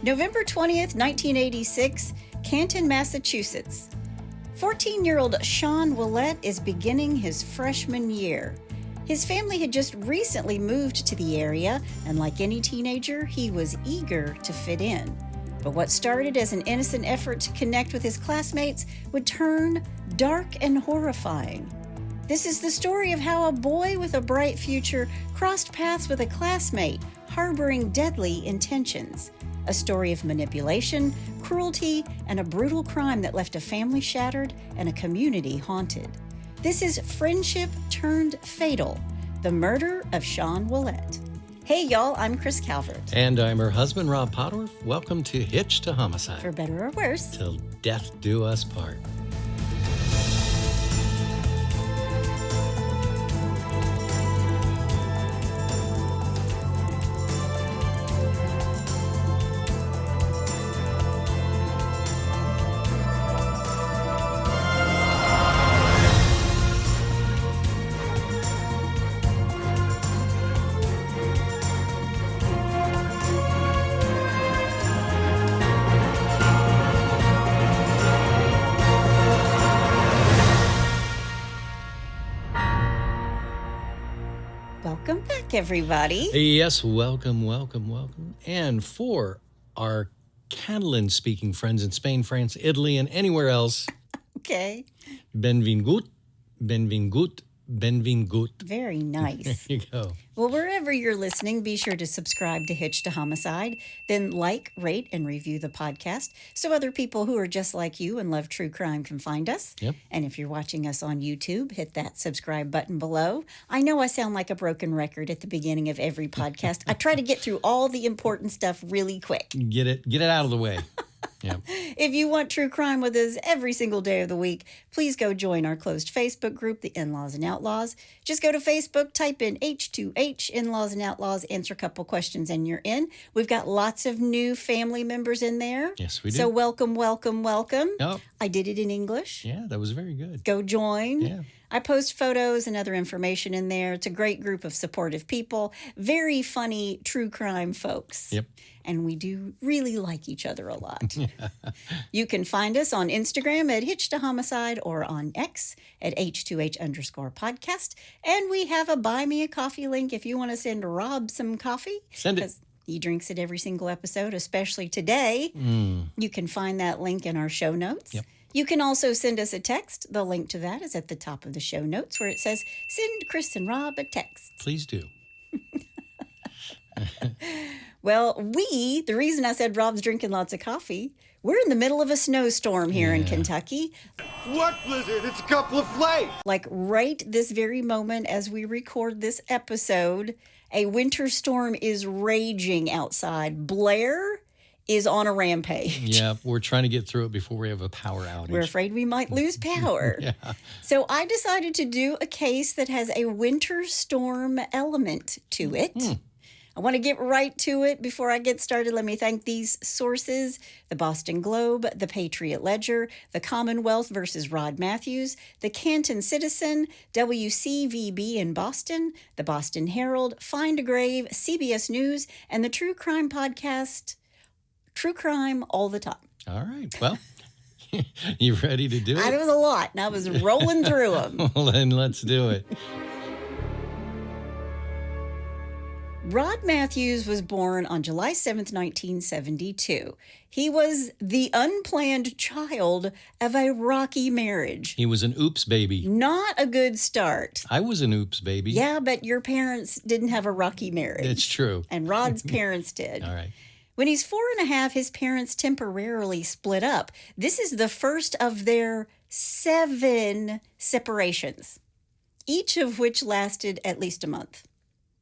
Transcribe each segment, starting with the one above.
November 20th, 1986, Canton, Massachusetts. 14-year-old Shaun Ouillette is beginning his freshman year. His family had just recently moved to the area, and like any teenager, he was eager to fit in. But what started as an innocent effort to connect with his classmates would turn dark and horrifying. This is the story of how a boy with a bright future crossed paths with a classmate harboring deadly intentions. A story of manipulation, cruelty, and a brutal crime that left a family shattered and a community haunted. This is Friendship Turned Fatal, the murder of Shaun Ouillette. Hey y'all, I'm Chris Calvert. And I'm her husband, Rob Potterworth. Welcome to Hitched to Homicide. For better or worse. Till death do us part. Welcome back, everybody. Yes, welcome. And for our Catalan-speaking friends in Spain, France, Italy, and anywhere else, Okay. benvingut. Very nice. There you go. Well, wherever you're listening, be sure to subscribe to Hitched to Homicide. Then like, rate, and review the podcast so other people who are just like you and love true crime can find us. Yep. And if you're watching us on YouTube, hit that subscribe button below. I know I sound like a broken record at the beginning of every podcast. I try to get through all the important stuff really quick. Get it out of the way. Yeah. If you want true crime with us every single day of the week, please go join our closed Facebook group, The In-Laws and Outlaws. Just go to Facebook, type in H2H, In-Laws and Outlaws, answer a couple questions, and you're in. We've got lots of new family members in there. Yes, we do. So welcome. Oh. I did it in English. Yeah, that was very good. Go join. Yeah. I post photos and other information in there. It's a great group of supportive people, very funny true crime folks. Yep. And we do really like each other a lot. You can find us on Instagram at Hitched to Homicide or on X at H2H_podcast. And we have a Buy Me a Coffee link if you want to send Rob some coffee. Send it. 'Cause he drinks it every single episode, especially today. You can find that link in our show notes. Yep. You can also send us a text. The link to that is at the top of the show notes where it says, send Chris and Rob a text. Please do. Well, the reason I said Rob's drinking lots of coffee, we're in the middle of a snowstorm here in Kentucky. What blizzard? It's a couple of flakes. Like right this very moment as we record this episode, a winter storm is raging outside. Blair is on a rampage. Yeah, we're trying to get through it before we have a power outage. We're afraid we might lose power. Yeah. So I decided to do a case that has a winter storm element to it. I want to get right to it. Before I get started, let me thank these sources: the Boston Globe, the Patriot Ledger, the Commonwealth versus Rod Matthews, the Canton Citizen, WCVB in Boston, the Boston Herald, Find a Grave, CBS News, and the true crime podcast, True Crime All the Time. All right. Well, you ready to do it? It was a lot, and I was rolling through them. Well, then let's do it. Rod Matthews was born on July 7th, 1972. He was the unplanned child of a rocky marriage. He was an oops baby. Not a good start. I was an oops baby. Yeah, but your parents didn't have a rocky marriage. It's true. And Rod's parents did. All right. When he's 4.5, his parents temporarily split up. This is the first of their 7 separations, each of which lasted at least a month.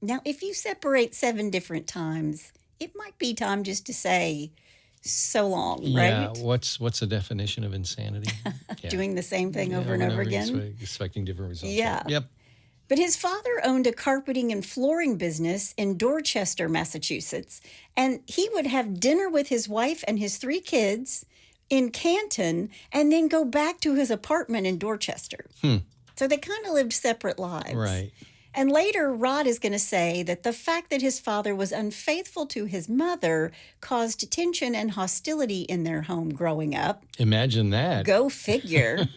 Now, if you separate 7 different times, it might be time just to say so long, Yeah. right? What's the definition of insanity? Yeah. Doing the same thing over and over again. Expecting different results. Yeah. Yep. But his father owned a carpeting and flooring business in Dorchester, Massachusetts, and he would have dinner with his wife and his 3 kids in Canton and then go back to his apartment in Dorchester. So they kind of lived separate lives. Right. And later, Rod is going to say that the fact that his father was unfaithful to his mother caused tension and hostility in their home growing up. Imagine that. Go figure.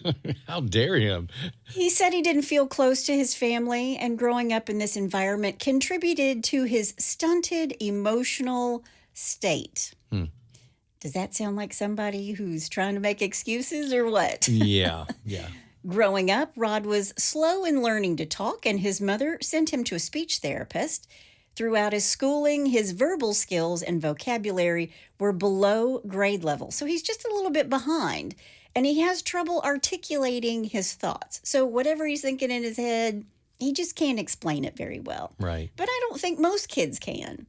How dare him? He said he didn't feel close to his family, and growing up in this environment contributed to his stunted emotional state. Does that sound like somebody who's trying to make excuses or what? Yeah. Growing up, Rod was slow in learning to talk, and his mother sent him to a speech therapist. Throughout his schooling, his verbal skills and vocabulary were below grade level, so he's just a little bit behind, and he has trouble articulating his thoughts. So whatever he's thinking in his head, he just can't explain it very well. Right. But I don't think most kids can.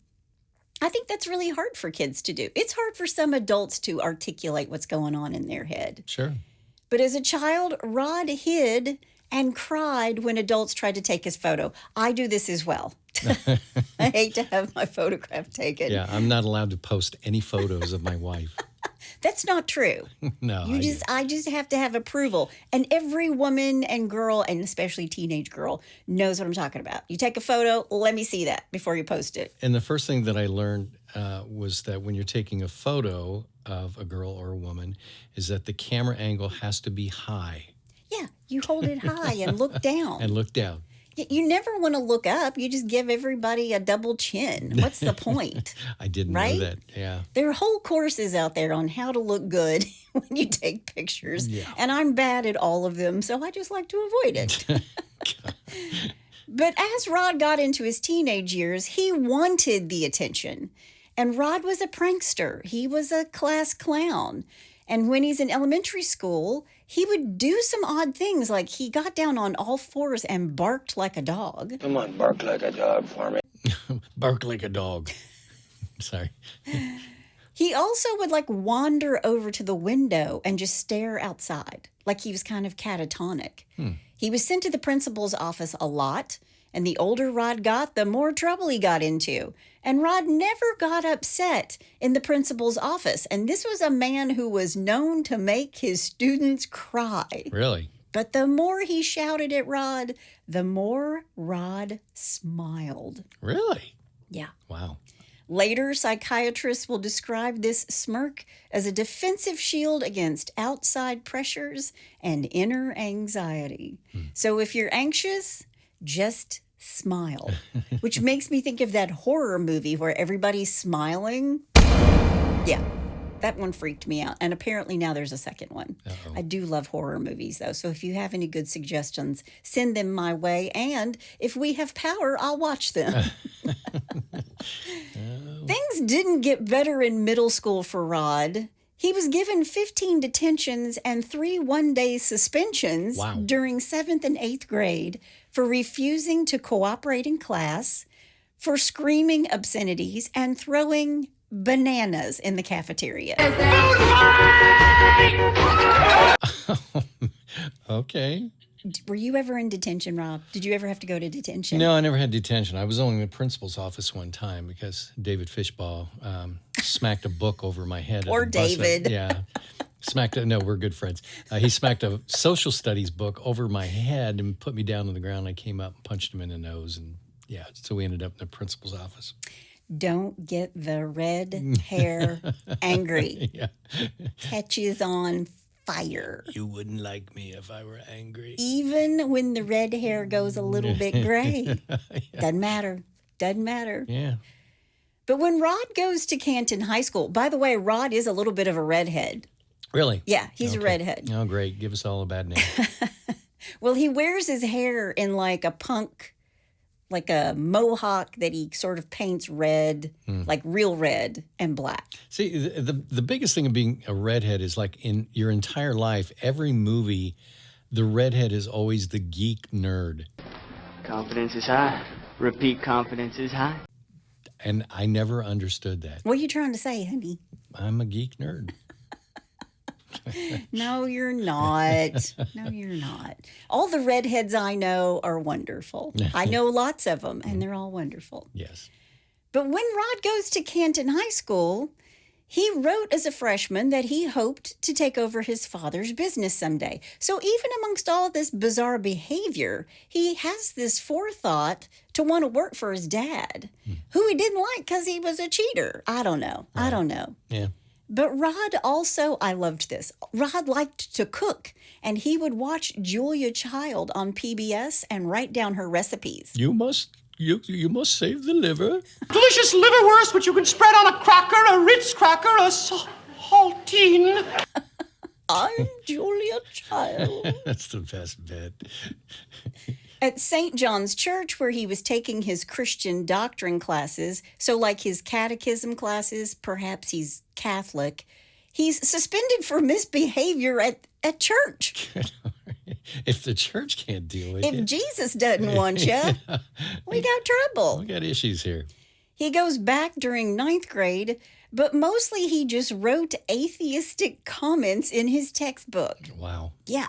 I think that's really hard for kids to do. It's hard for some adults to articulate what's going on in their head. Sure. But as a child, Rod hid and cried when adults tried to take his photo. I do this as well. I hate to have my photograph taken. Yeah, I'm not allowed to post any photos of my wife. That's not true. No. I just have to have approval. And every woman and girl, and especially teenage girl, knows what I'm talking about. You take a photo, let me see that before you post it. And the first thing that I learned was that when you're taking a photo of a girl or a woman, is that the camera angle has to be high. Yeah, you hold it high and look down. And look down. You never want to look up. You just give everybody a double chin. What's the point? I didn't right? know that. Yeah. There are whole courses out there on how to look good when you take pictures. Yeah. And I'm bad at all of them, so I just like to avoid it. But as Rod got into his teenage years, he wanted the attention. And Rod was a prankster. He was a class clown. And when he's in elementary school, he would do some odd things, like he got down on all fours and barked like a dog. Come on, bark like a dog for me. Bark like a dog. Sorry. He also would wander over to the window and just stare outside, like he was kind of catatonic. He was sent to the principal's office a lot, and the older Rod got, the more trouble he got into. And Rod never got upset in the principal's office. And this was a man who was known to make his students cry. Really? But the more he shouted at Rod, the more Rod smiled. Really? Yeah. Wow. Later, psychiatrists will describe this smirk as a defensive shield against outside pressures and inner anxiety. So if you're anxious, just smile, which makes me think of that horror movie where everybody's smiling. Yeah, that one freaked me out. And apparently now there's a second one. Uh-oh. I do love horror movies, though. So if you have any good suggestions, send them my way. And if we have power, I'll watch them. Things didn't get better in middle school for Rod. He was given 15 detentions and 3 one-day suspensions during 7th and 8th grade for refusing to cooperate in class, for screaming obscenities, and throwing bananas in the cafeteria. Okay. Were you ever in detention, Rob? Did you ever have to go to detention? No, I never had detention. I was only in the principal's office one time because David Fishbaugh smacked a book over my head. Or David. Yeah. No, we're good friends. He smacked a social studies book over my head and put me down on the ground. I came up and punched him in the nose. And yeah, so we ended up in the principal's office. Don't get the red hair angry. Yeah. Catches on fire. You wouldn't like me if I were angry. Even when the red hair goes a little bit gray. Doesn't matter. Doesn't matter. Yeah. But when Rod goes to Canton High School, by the way, Rod is a little bit of a redhead. Really? Yeah, he's a redhead. Oh, great. Give us all a bad name. Well, he wears his hair in like a punk, like a mohawk that he sort of paints red, like real red and black. See, the biggest thing of being a redhead is like in your entire life, every movie, the redhead is always the geek nerd. Confidence is high. Repeat, confidence is high. And I never understood that. What are you trying to say, honey? I'm a geek nerd. No, you're not. No, you're not. All the redheads I know are wonderful. I know lots of them, and they're all wonderful. Yes. But when Rod goes to Canton High School, He wrote as a freshman that he hoped to take over his father's business someday. So even amongst all this bizarre behavior, he has this forethought to want to work for his dad, who he didn't like because he was a cheater. I don't know. I don't know. Yeah. But Rod also, I loved this. Rod liked to cook, and he would watch Julia Child on PBS and write down her recipes. You must save the liver. Delicious liverwurst, which you can spread on a cracker, a Ritz cracker, a saltine. I'm Julia Child. That's the best bit. At St. John's Church, where he was taking his Christian doctrine classes, so like his catechism classes, perhaps he's Catholic, he's suspended for misbehavior at church. If the church can't deal with If it. Jesus doesn't want you, we got trouble. We got issues here. He goes back during 9th grade, but mostly he just wrote atheistic comments in his textbook. Wow. Yeah.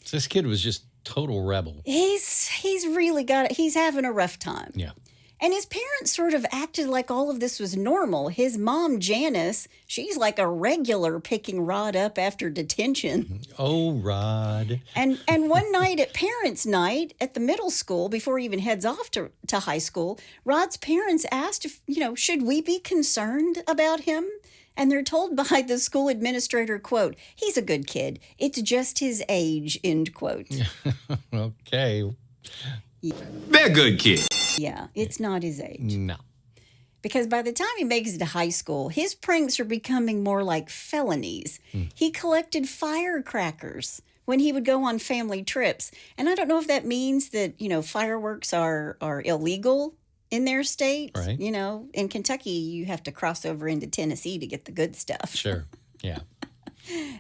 So this kid was just total rebel. He's really got it. He's having a rough time. Yeah. And his parents sort of acted like all of this was normal. His mom, Janice, she's like a regular picking Rod up after detention. Oh, Rod. And one night at parents' night at the middle school, before he even heads off to high school, Rod's parents asked if, should we be concerned about him? And they're told by the school administrator, quote, he's a good kid. It's just his age, end quote. Okay. They're good kids. Yeah, it's not his age. No. Because by the time he makes it to high school, his pranks are becoming more like felonies. He collected firecrackers when he would go on family trips. And I don't know if that means that, fireworks are illegal in their state. Right. In Kentucky, you have to cross over into Tennessee to get the good stuff. Sure. Yeah.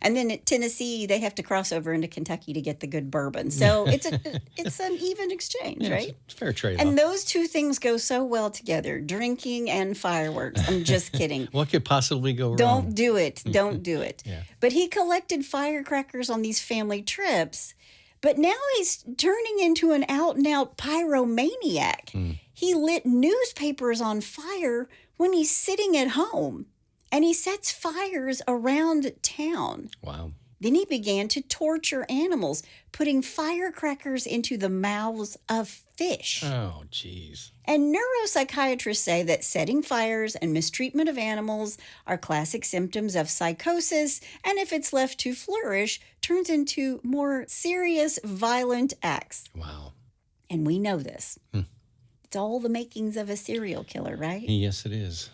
And then at Tennessee, they have to cross over into Kentucky to get the good bourbon. So it's an even exchange, Yeah, right? It's a fair trade-off. And those two things go so well together, drinking and fireworks. I'm just kidding. What could possibly go wrong? Don't do it. Don't do it. Yeah. But he collected firecrackers on these family trips. But now he's turning into an out-and-out pyromaniac. He lit newspapers on fire when he's sitting at home. And he sets fires around town. Wow. Then he began to torture animals, putting firecrackers into the mouths of fish. Oh, geez. And neuropsychiatrists say that setting fires and mistreatment of animals are classic symptoms of psychosis, and if it's left to flourish, turns into more serious, violent acts. Wow. And we know this. It's all the makings of a serial killer, right? Yes, it is.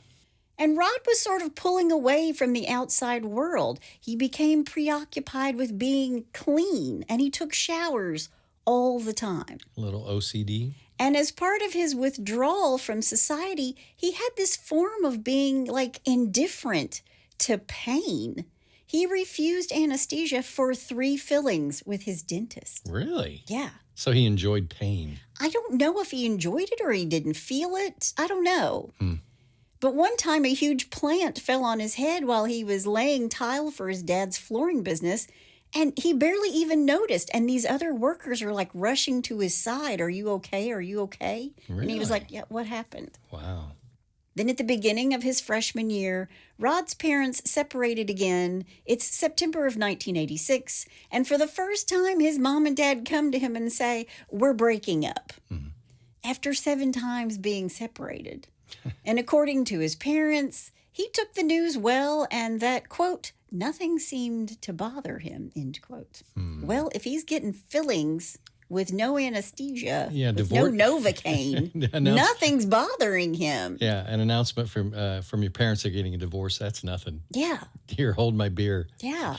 And Rod was sort of pulling away from the outside world. He became preoccupied with being clean, and he took showers all the time. A little OCD. And as part of his withdrawal from society, he had this form of being indifferent to pain. He refused anesthesia for 3 fillings with his dentist. Really? Yeah. So he enjoyed pain. I don't know if he enjoyed it or he didn't feel it. I don't know. But one time a huge plant fell on his head while he was laying tile for his dad's flooring business, and he barely even noticed. And these other workers are rushing to his side. Are you okay? Are you okay? Really? And he was like, yeah, what happened? Wow. Then at the beginning of his freshman year, Rod's parents separated again. It's September of 1986. And for the first time, his mom and dad come to him and say, we're breaking up. After 7 times being separated. And according to his parents, he took the news well and that, quote, nothing seemed to bother him, end quote. Well, if he's getting fillings with no anesthesia, with no Novocaine, nothing's bothering him. Yeah, an announcement from your parents are getting a divorce, that's nothing. Yeah. Here, hold my beer. Yeah.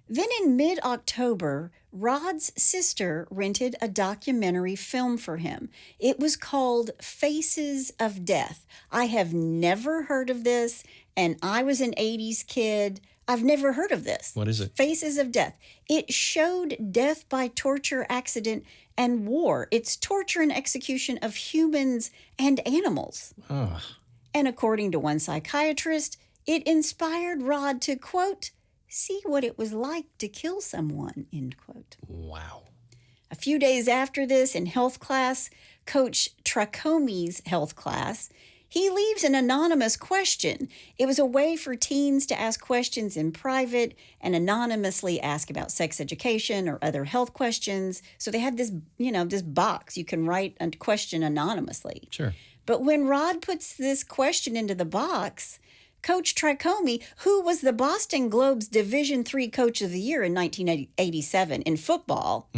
Then in mid-October, Rod's sister rented a documentary film for him. It was called Faces of Death. I have never heard of this, and I was an 80s kid. I've never heard of this. What is it? Faces of Death. It showed death by torture, accident, and war. It's torture and execution of humans and animals. Oh. And according to one psychiatrist, it inspired Rod to, quote, see what it was like to kill someone, end quote. Wow. A few days after this, in health class, Coach Tracome's health class, he leaves an anonymous question. It was a way for teens to ask questions in private and anonymously ask about sex education or other health questions. So they had this, this box. You can write a question anonymously. Sure. But when Rod puts this question into the box, Coach Tricomi, who was the Boston Globe's Division III Coach of the Year in 1987 in football,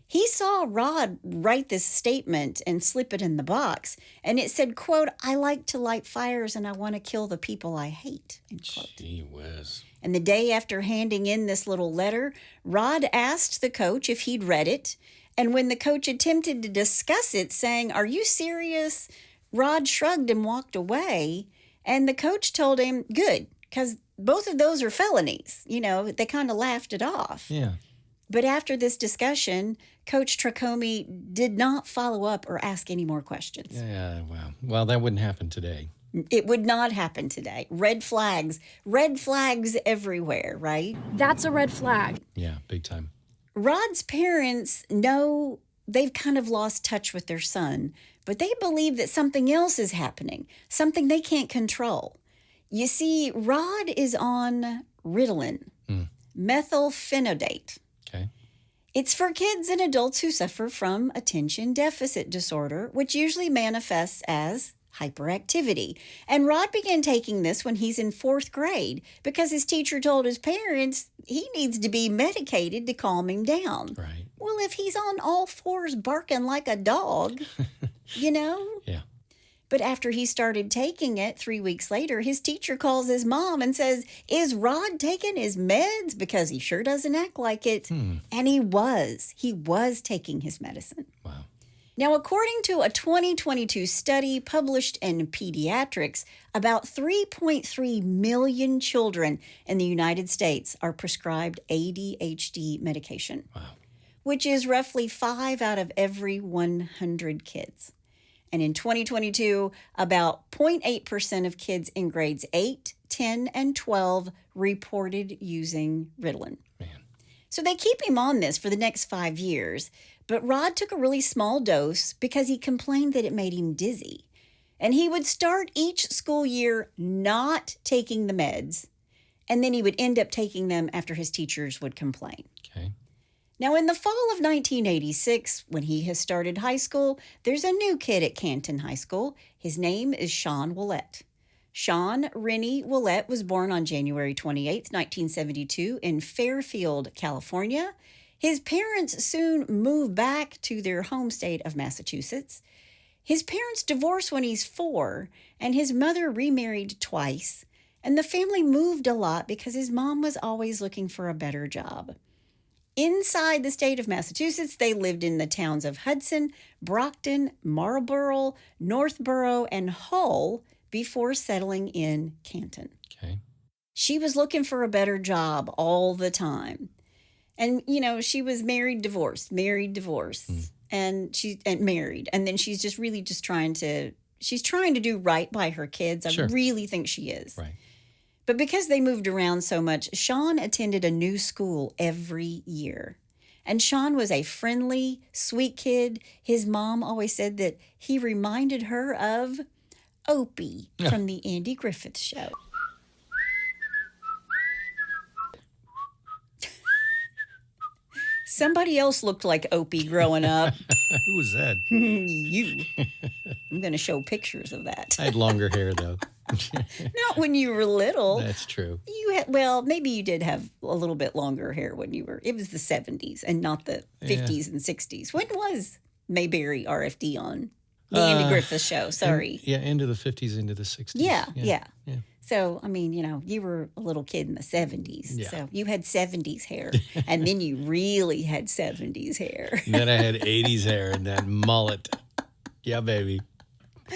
he saw Rod write this statement and slip it in the box. And it said, quote, "I like to light fires and I want to kill the people I hate," end quote. Gee whiz. And the day after handing in this little letter, Rod asked the coach if he'd read it. And when the coach attempted to discuss it, saying, "Are you serious?" Rod shrugged and walked away. And the coach told him, "Good, because both of those are felonies." They kind of laughed it off. Yeah. But after this discussion, Coach Tricomi did not follow up or ask any more questions. Yeah, wow. Well, that wouldn't happen today. It would not happen today. Red flags everywhere, right? That's a red flag. Yeah, big time. Rod's parents know they've kind of lost touch with their son, but they believe that something else is happening, something they can't control. You see, Rod is on Ritalin, methylphenidate. Okay. It's for kids and adults who suffer from attention deficit disorder, which usually manifests as hyperactivity. And Rod began taking this when he's in 4th grade because his teacher told his parents he needs to be medicated to calm him down. Right. Well, if he's on all fours barking like a dog, Yeah. But after he started taking it 3 weeks later, his teacher calls his mom and says, "Is Rod taking his meds? Because he sure doesn't act like it." And he was. He was taking his medicine. Wow. Now, according to a 2022 study published in Pediatrics, about 3.3 million children in the United States are prescribed ADHD medication, which is roughly 5 out of every 100 kids. And in 2022, about 0.8% of kids in grades 8, 10, and 12 reported using Ritalin. Man. So they keep him on this for the next 5 years. But Rod took a really small dose because he complained that it made him dizzy. And he would start each school year not taking the meds, and then he would end up taking them after his teachers would complain. Okay. Now, in the fall of 1986, when he has started high school, there's a new kid at Canton High School. His name is Shaun Ouillette. Shaun Rennie Ouillette was born on January 28, 1972 in Fairfield, California. His parents soon moved back to their home state of Massachusetts. His parents divorced when he's 4, and his mother remarried twice. And the family moved a lot because his mom was always looking for a better job. Inside the state of Massachusetts, they lived in the towns of Hudson, Brockton, Marlborough, Northborough, and Hull before settling in Canton. Okay. She was looking for a better job all the time. And, she was married, divorced, and married. And then she's just really trying to do right by her kids. Sure. I really think she is. Right. But because they moved around so much, Shaun attended a new school every year. And Shaun was a friendly, sweet kid. His mom always said that he reminded her of Opie from the Andy Griffith Show. Somebody else looked like Opie growing up. Who was that? You. I'm going to show pictures of that. I had longer hair, though. Not when you were little. That's true. Maybe you did have a little bit longer hair when you were, it was the 70s and not the 50s and 60s. When was Mayberry RFD on? The Andy Griffith Show, sorry. Into the 50s, into the 60s. Yeah. So, you were a little kid in the 70s. Yeah. So you had 70s hair. And then you really had 70s hair. And then I had 80s hair and that mullet. Yeah, baby.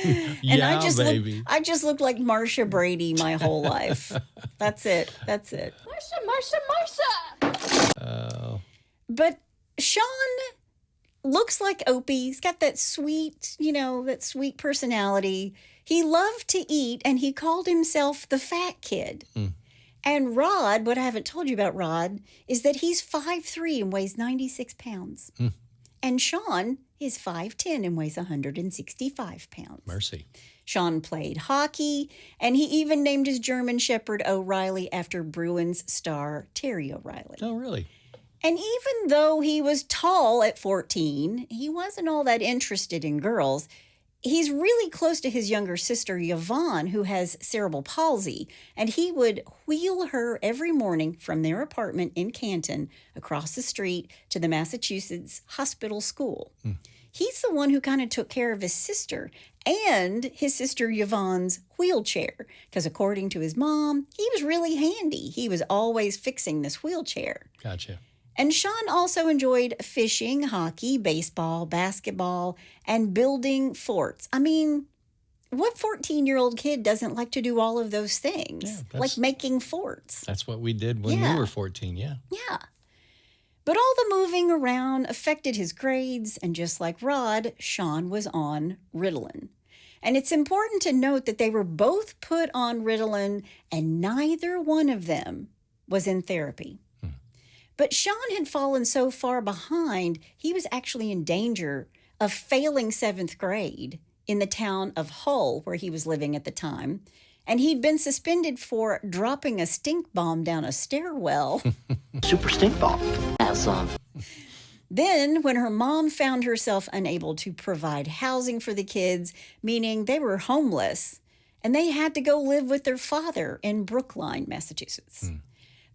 And I just looked like Marsha Brady my whole life. That's it. Marsha! Oh. But Shaun looks like Opie. He's got that sweet personality. He loved to eat, and he called himself the fat kid. And Rod, what I haven't told you about Rod, is that he's 5'3" and weighs 96 pounds. And Shaun is 5'10" and weighs 165 pounds. Mercy. Shaun played hockey, and he even named his German Shepherd O'Reilly after Bruins star Terry O'Reilly. Oh, really? And even though he was tall at 14, he wasn't all that interested in girls. He's really close to his younger sister, Yvonne, who has cerebral palsy, and he would wheel her every morning from their apartment in Canton across the street to the Massachusetts hospital school. He's the one who kind of took care of his sister and his sister Yvonne's wheelchair, because according to his mom, he was really handy. He was always fixing this wheelchair. Gotcha. And Shaun also enjoyed fishing, hockey, baseball, basketball, and building forts. I mean, what 14-year-old kid doesn't like to do all of those things? Yeah, like making forts. That's what we did when we were 14, yeah. Yeah. But all the moving around affected his grades, and just like Rod, Shaun was on Ritalin. And it's important to note that they were both put on Ritalin, and neither one of them was in therapy. But Shaun had fallen so far behind, he was actually in danger of failing 7th grade in the town of Hull, where he was living at the time. And he'd been suspended for dropping a stink bomb down a stairwell. Super stink ball. Have some. Then, when her mom found herself unable to provide housing for the kids, meaning they were homeless, and they had to go live with their father in Brookline, Massachusetts.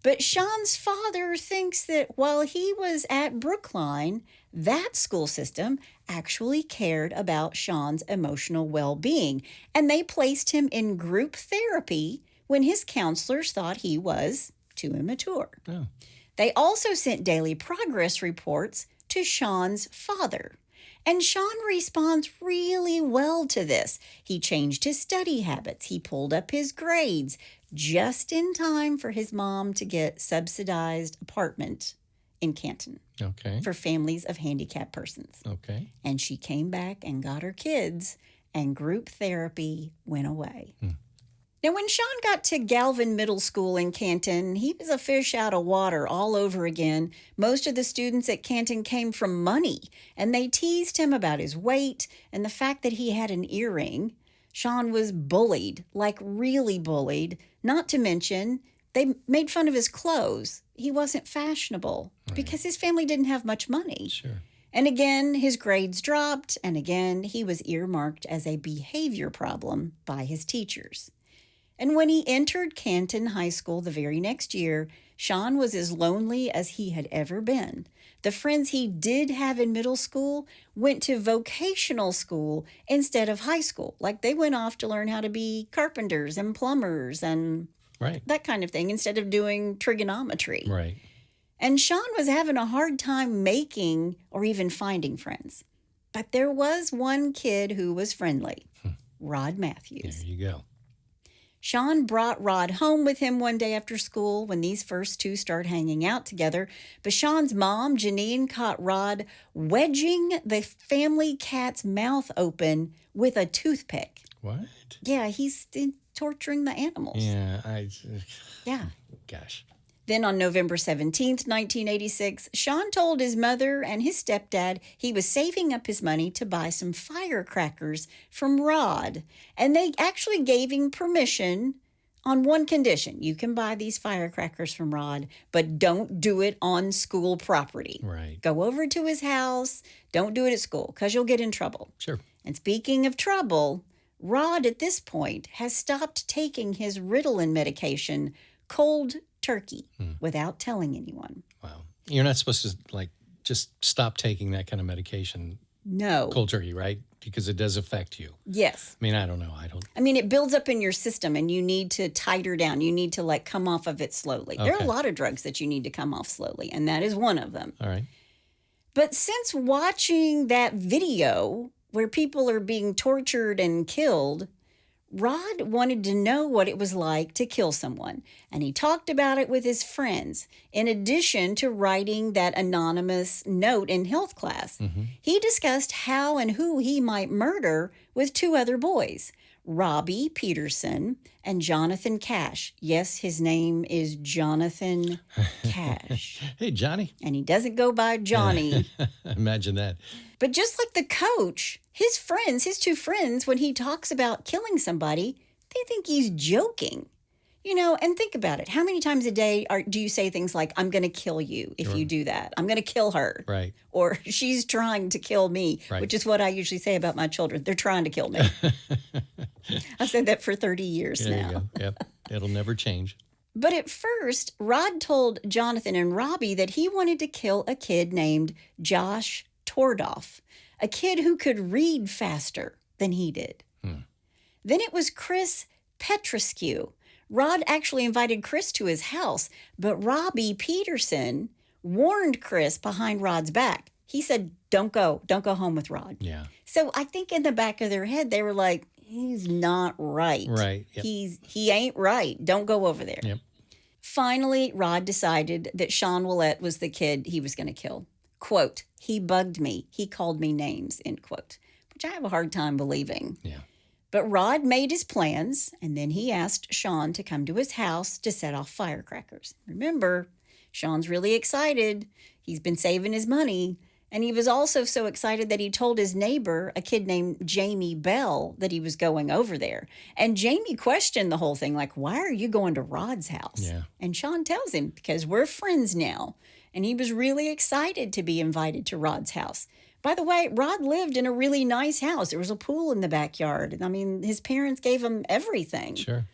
But Shaun's father thinks that while he was at Brookline, that school system actually cared about Shaun's emotional well-being, and they placed him in group therapy when his counselors thought he was too immature. Oh. They also sent daily progress reports to Shaun's father. And Shaun responds really well to this. He changed his study habits. He pulled up his grades just in time for his mom to get subsidized apartment in Canton Okay. for families of handicapped persons. Okay. And she came back and got her kids, and group therapy went away. Now, when Shaun got to Galvin Middle School in Canton, he was a fish out of water all over again. Most of the students at Canton came from money, and they teased him about his weight and the fact that he had an earring. Shaun was bullied, like really bullied, not to mention they made fun of his clothes. He wasn't fashionable because his family didn't have much money. Sure. And again, his grades dropped, and again, he was earmarked as a behavior problem by his teachers. And when he entered Canton High School the very next year, Shaun was as lonely as he had ever been. The friends he did have in middle school went to vocational school instead of high school. Like they went off to learn how to be carpenters and plumbers and Right. that kind of thing instead of doing trigonometry. Right. And Shaun was having a hard time making or even finding friends. But there was one kid who was friendly, Rod Matthews. There you go. Shaun brought Rod home with him one day after school when these first two started hanging out together. But Shaun's mom, Janine, caught Rod wedging the family cat's mouth open with a toothpick. What? Yeah, he's torturing the animals. Yeah, Yeah. gosh. Then on November 17th, 1986, Shaun told his mother and his stepdad he was saving up his money to buy some firecrackers from Rod. And they actually gave him permission on one condition. You can buy these firecrackers from Rod, but don't do it on school property. Right. Go over to his house. Don't do it at school because you'll get in trouble. Sure. And speaking of trouble, Rod at this point has stopped taking his Ritalin medication cold turkey without telling anyone. Wow. You're not supposed to just stop taking that kind of medication No. cold turkey, right? Because it does affect you. Yes. I mean, I don't know. I mean, it builds up in your system and you need to titer down. You need to come off of it slowly. There are a Okay. lot of drugs that you need to come off slowly, and that is one of them. All right. But since watching that video where people are being tortured and killed, Rod wanted to know what it was like to kill someone, and he talked about it with his friends, in addition to writing that anonymous note in health class. He discussed how and who he might murder with two other boys. Robbie Peterson, and Jonathan Cash. Yes, his name is Jonathan Cash. Hey, Johnny. And he doesn't go by Johnny. Imagine that. But just like the coach, his friends, his two friends, when he talks about killing somebody, they think he's joking. You know, and think about it. How many times a day do you say things like, I'm going to kill you if you do that? I'm going to kill her. Right. Or she's trying to kill me, Right. which is what I usually say about my children. They're trying to kill me. I've said that for 30 years There now. you go. Yep. It'll never change. But at first, Rod told Jonathan and Robbie that he wanted to kill a kid named Josh Tordoff, a kid who could read faster than he did. Then it was Chris Petrescu. Rod actually invited Chris to his house, but Robbie Peterson warned Chris behind Rod's back. He said, don't go home with Rod. Yeah. So I think in the back of their head, they were like, he's not right. Right. Yep. He ain't right. Don't go over there. Yep. Finally, Rod decided that Shaun Ouillette was the kid he was going to kill. Quote, he bugged me. He called me names, end quote, which I have a hard time believing. Yeah. But Rod made his plans, and then he asked Shaun to come to his house to set off firecrackers. Remember, Shaun's really excited. He's been saving his money. And he was also so excited that he told his neighbor, a kid named Jamie Bell, that he was going over there. And Jamie questioned the whole thing, like, why are you going to Rod's house? Yeah. And Shaun tells him, because we're friends now. And he was really excited to be invited to Rod's house. By the way, Rod lived in a really nice house. There was a pool in the backyard. I mean, his parents gave him everything. Sure.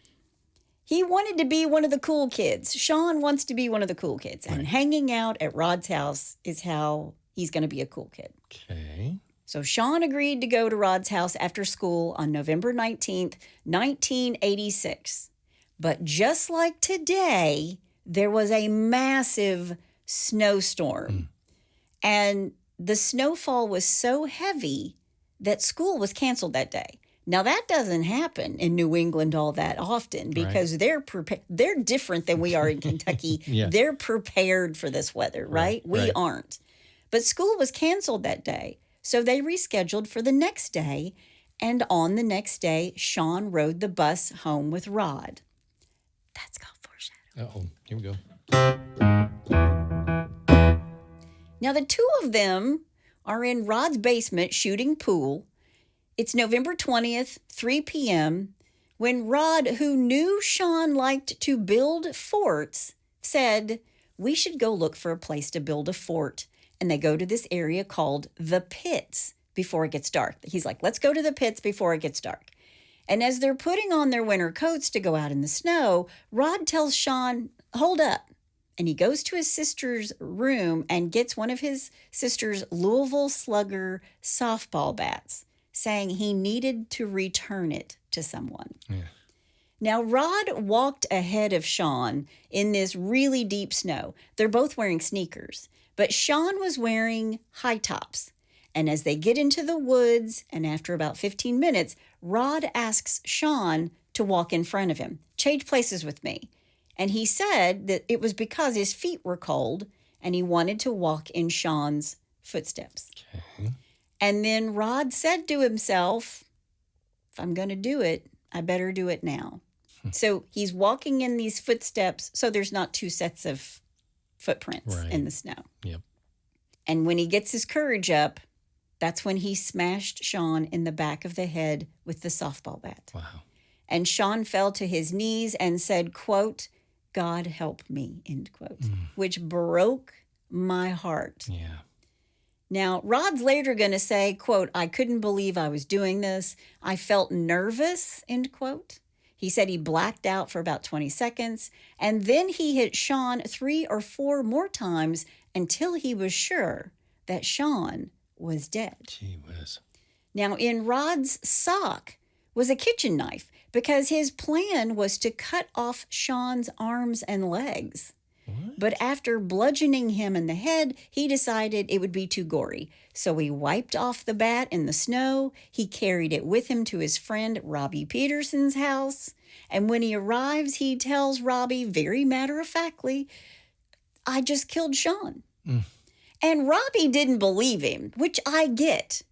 He wanted to be one of the cool kids. Shaun wants to be one of the cool kids. And hanging out at Rod's house is how he's going to be a cool kid. Okay. So Shaun agreed to go to Rod's house after school on November 19th, 1986. But just like today, there was a massive snowstorm. And the snowfall was so heavy that school was canceled that day. Now, that doesn't happen in New England all that often because they're different than we are in Kentucky. Yeah. They're prepared for this weather, right? We aren't. But school was canceled that day, so they rescheduled for the next day. And on the next day, Shaun rode the bus home with Rod. That's called foreshadowing. Uh-oh. Here we go. Now, the two of them are in Rod's basement shooting pool. It's November 20th, 3 p.m., when Rod, who knew Shaun liked to build forts, said, we should go look for a place to build a fort. And they go to this area called the Pits before it gets dark. He's like, let's go to the Pits before it gets dark. And as they're putting on their winter coats to go out in the snow, Rod tells Shaun, hold up. And he goes to his sister's room and gets one of his sister's Louisville Slugger softball bats, saying he needed to return it to someone. Yeah. Now, Rod walked ahead of Shaun in this really deep snow. They're both wearing sneakers, but Shaun was wearing high tops. And as they get into the woods, and after about 15 minutes, Rod asks Shaun to walk in front of him. Change places with me. And he said that it was because his feet were cold and he wanted to walk in Shaun's footsteps. Okay. And then Rod said to himself, if I'm going to do it, I better do it now. So he's walking in these footsteps, so there's not two sets of footprints in the snow. Yep. And when he gets his courage up, that's when he smashed Shaun in the back of the head with the softball bat. Wow. And Shaun fell to his knees and said, quote, God help me, end quote, which broke my heart. Yeah. Now, Rod's later going to say, quote, I couldn't believe I was doing this. I felt nervous, end quote. He said he blacked out for about 20 seconds, and then he hit Shaun 3 or 4 more times until he was sure that Shaun was dead. Gee whiz. Now, in Rod's sock was a kitchen knife because his plan was to cut off Shaun's arms and legs. What? But after bludgeoning him in the head, he decided it would be too gory. So he wiped off the bat in the snow. He carried it with him to his friend Robbie Peterson's house. And when he arrives, he tells Robbie very matter-of-factly, I just killed Shaun. And Robbie didn't believe him, which I get.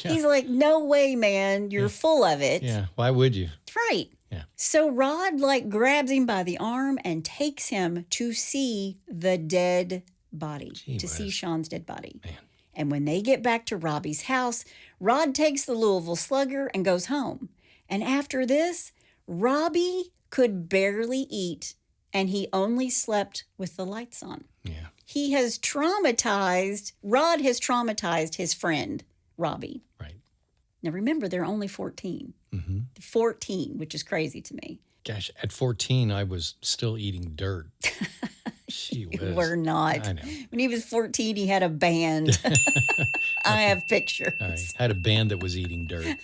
Yeah. He's like, no way, man. You're full of it. Yeah. Why would you? Right. Yeah. So Rod grabs him by the arm and takes him to see the dead body, to see Shaun's dead body. Man. And when they get back to Robbie's house, Rod takes the Louisville Slugger and goes home. And after this, Robbie could barely eat, and he only slept with the lights on. Yeah. Rod has traumatized his friend, Robbie. Right. Now remember, they're only 14. 14, which is crazy to me. Gosh, at 14, I was still eating dirt. We're not. I know. When he was 14, he had a band. I have pictures. All right. Had a band that was eating dirt.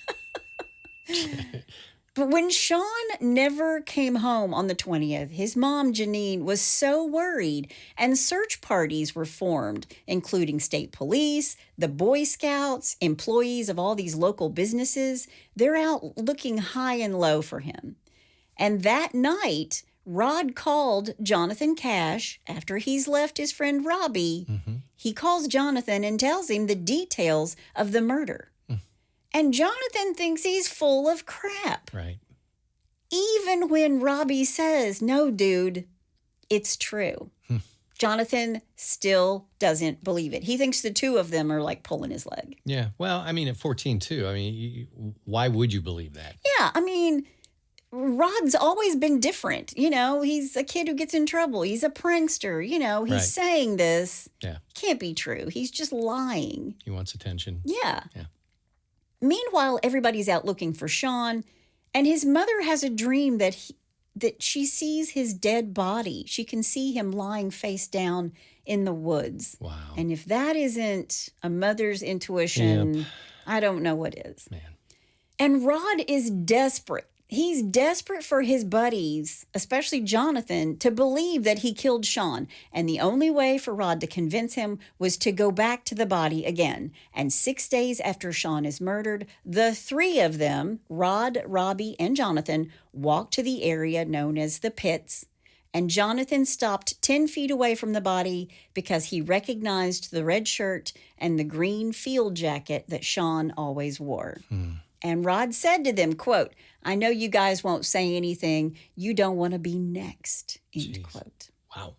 But when Shaun never came home on the 20th, his mom, Janine, was so worried, and search parties were formed, including state police, the Boy Scouts, employees of all these local businesses. They're out looking high and low for him. And that night, Rod called Jonathan Cash after he's left his friend Robbie. He calls Jonathan and tells him the details of the murder. And Jonathan thinks he's full of crap. Right. Even when Robbie says, no, dude, it's true. Jonathan still doesn't believe it. He thinks the two of them are like pulling his leg. Yeah. Well, I mean, at 14, too. I mean, why would you believe that? Yeah. I mean, Rod's always been different. You know, he's a kid who gets in trouble. He's a prankster. You know, he's Right. saying this. Yeah. Can't be true. He's just lying. He wants attention. Yeah. Yeah. Meanwhile, everybody's out looking for Shaun, and his mother has a dream that she sees his dead body. She can see him lying face down in the woods. Wow. And if that isn't a mother's intuition, I don't know what is. Man. And Rod is desperate. He's desperate for his buddies, especially Jonathan, to believe that he killed Shaun. And the only way for Rod to convince him was to go back to the body again. And 6 days after Shaun is murdered, the three of them, Rod, Robbie, and Jonathan, walked to the area known as the pits. And Jonathan stopped 10 feet away from the body because he recognized the red shirt and the green field jacket that Shaun always wore. And Rod said to them, quote, I know you guys won't say anything. You don't want to be next, end quote. Wow.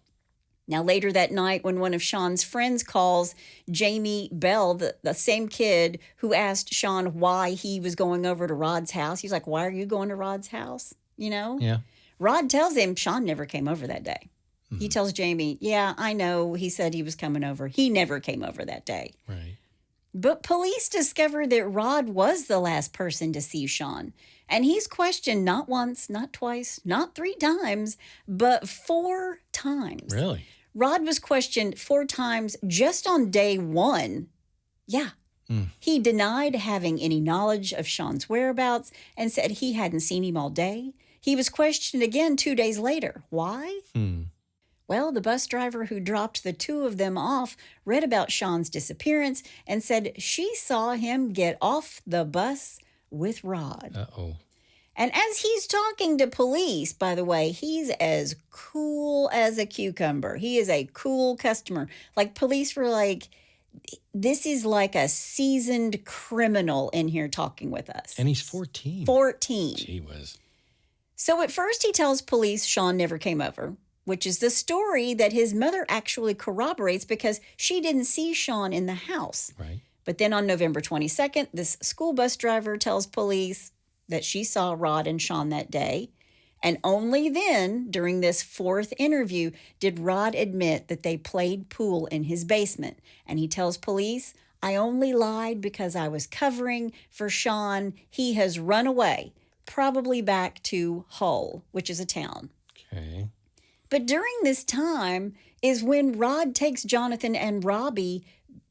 Now, later that night, when one of Shaun's friends calls, Jamie Bell, the same kid who asked Shaun why he was going over to Rod's house, he's like, why are you going to Rod's house? You know? Yeah. Rod tells him Shaun never came over that day. He tells Jamie, yeah, I know. He said he was coming over. He never came over that day. Right. But police discovered that Rod was the last person to see Shaun. And he's questioned not once, not twice, not 3 times, but 4 times. Really? Rod was questioned 4 times just on day 1. Yeah. He denied having any knowledge of Shaun's whereabouts and said he hadn't seen him all day. He was questioned again 2 days later. Why? Well, the bus driver who dropped the two of them off read about Shaun's disappearance and said she saw him get off the bus with Rod. Uh-oh. And as he's talking to police, by the way, he's as cool as a cucumber. He is a cool customer. Like, police were like, this is like a seasoned criminal in here talking with us. And he's 14. 14. Gee whiz. So at first he tells police Shaun never came over, which is the story that his mother actually corroborates because she didn't see Shaun in the house. Right. But then on November 22nd, this school bus driver tells police that she saw Rod and Shaun that day. And only then, during this 4th interview, did Rod admit that they played pool in his basement. And he tells police, I only lied because I was covering for Shaun. He has run away, probably back to Hull, which is a town. Okay. But during this time is when Rod takes Jonathan and Robbie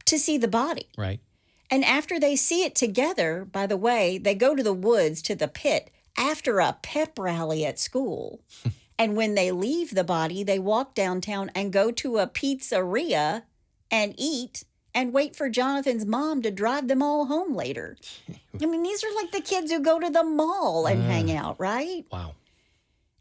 to see the body. Right. And after they see it together, by the way, they go to the woods to the pit after a pep rally at school. And when they leave the body, they walk downtown and go to a pizzeria and eat and wait for Jonathan's mom to drive them all home later. I mean, these are like the kids who go to the mall and hang out, right? Wow.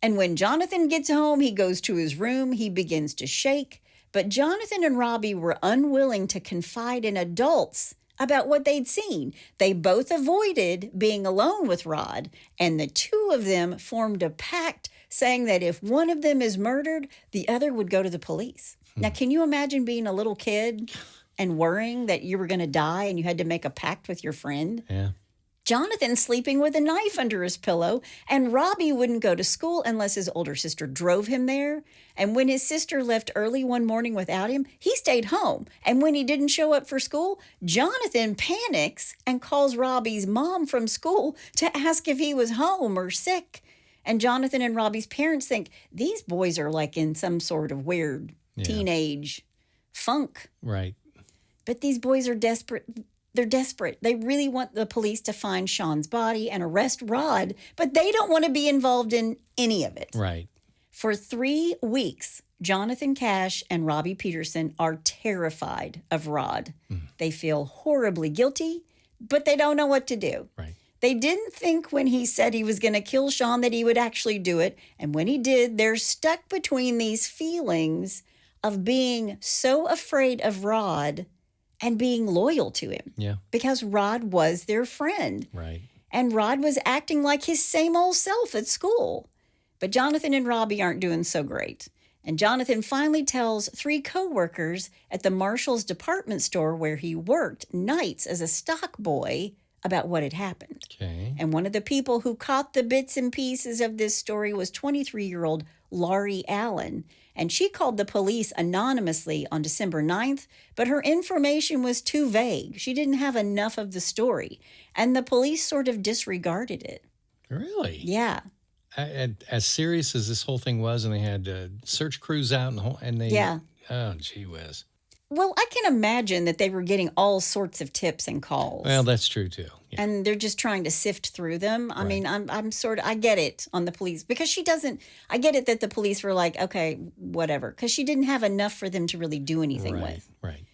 And when Jonathan gets home, he goes to his room. He begins to shake. But Jonathan and Robbie were unwilling to confide in adults about what they'd seen. They both avoided being alone with Rod, and the two of them formed a pact saying that if one of them is murdered, the other would go to the police. Now, can you imagine being a little kid and worrying that you were going to die and you had to make a pact with your friend? Yeah. Jonathan sleeping with a knife under his pillow, and Robbie wouldn't go to school unless his older sister drove him there. And when his sister left early one morning without him, he stayed home. And when he didn't show up for school, Jonathan panics and calls Robbie's mom from school to ask if he was home or sick. And Jonathan and Robbie's parents think these boys are like in some sort of weird teenage funk. Right. But these boys are desperate. They're desperate. They really want the police to find Shaun's body and arrest Rod, but they don't want to be involved in any of it. Right. For 3 weeks, Jonathan Cash and Robbie Peterson are terrified of Rod. They feel horribly guilty, but they don't know what to do. Right. They didn't think when he said he was going to kill Shaun that he would actually do it. And when he did, they're stuck between these feelings of being so afraid of Rod and being loyal to him. Yeah. Because Rod was their friend. Right. And Rod was acting like his same old self at school. But Jonathan and Robbie aren't doing so great. And Jonathan finally tells 3 coworkers at the Marshall's department store where he worked nights as a stock boy about what had happened. Okay. And one of the people who caught the bits and pieces of this story was 23-year-old Laurie Allen. And she called the police anonymously on December 9th, but her information was too vague. She didn't have enough of the story. And the police sort of disregarded it. Really? Yeah. As serious as this whole thing was, and they had search crews out, and they... Yeah. Oh, gee whiz. Well, I can imagine that they were getting all sorts of tips and calls. Well, that's true, too. Yeah. And they're just trying to sift through them. I mean, I'm sort of, I get it on the police because I get it that the police were like, okay, whatever. Because she didn't have enough for them to really do anything with. Right.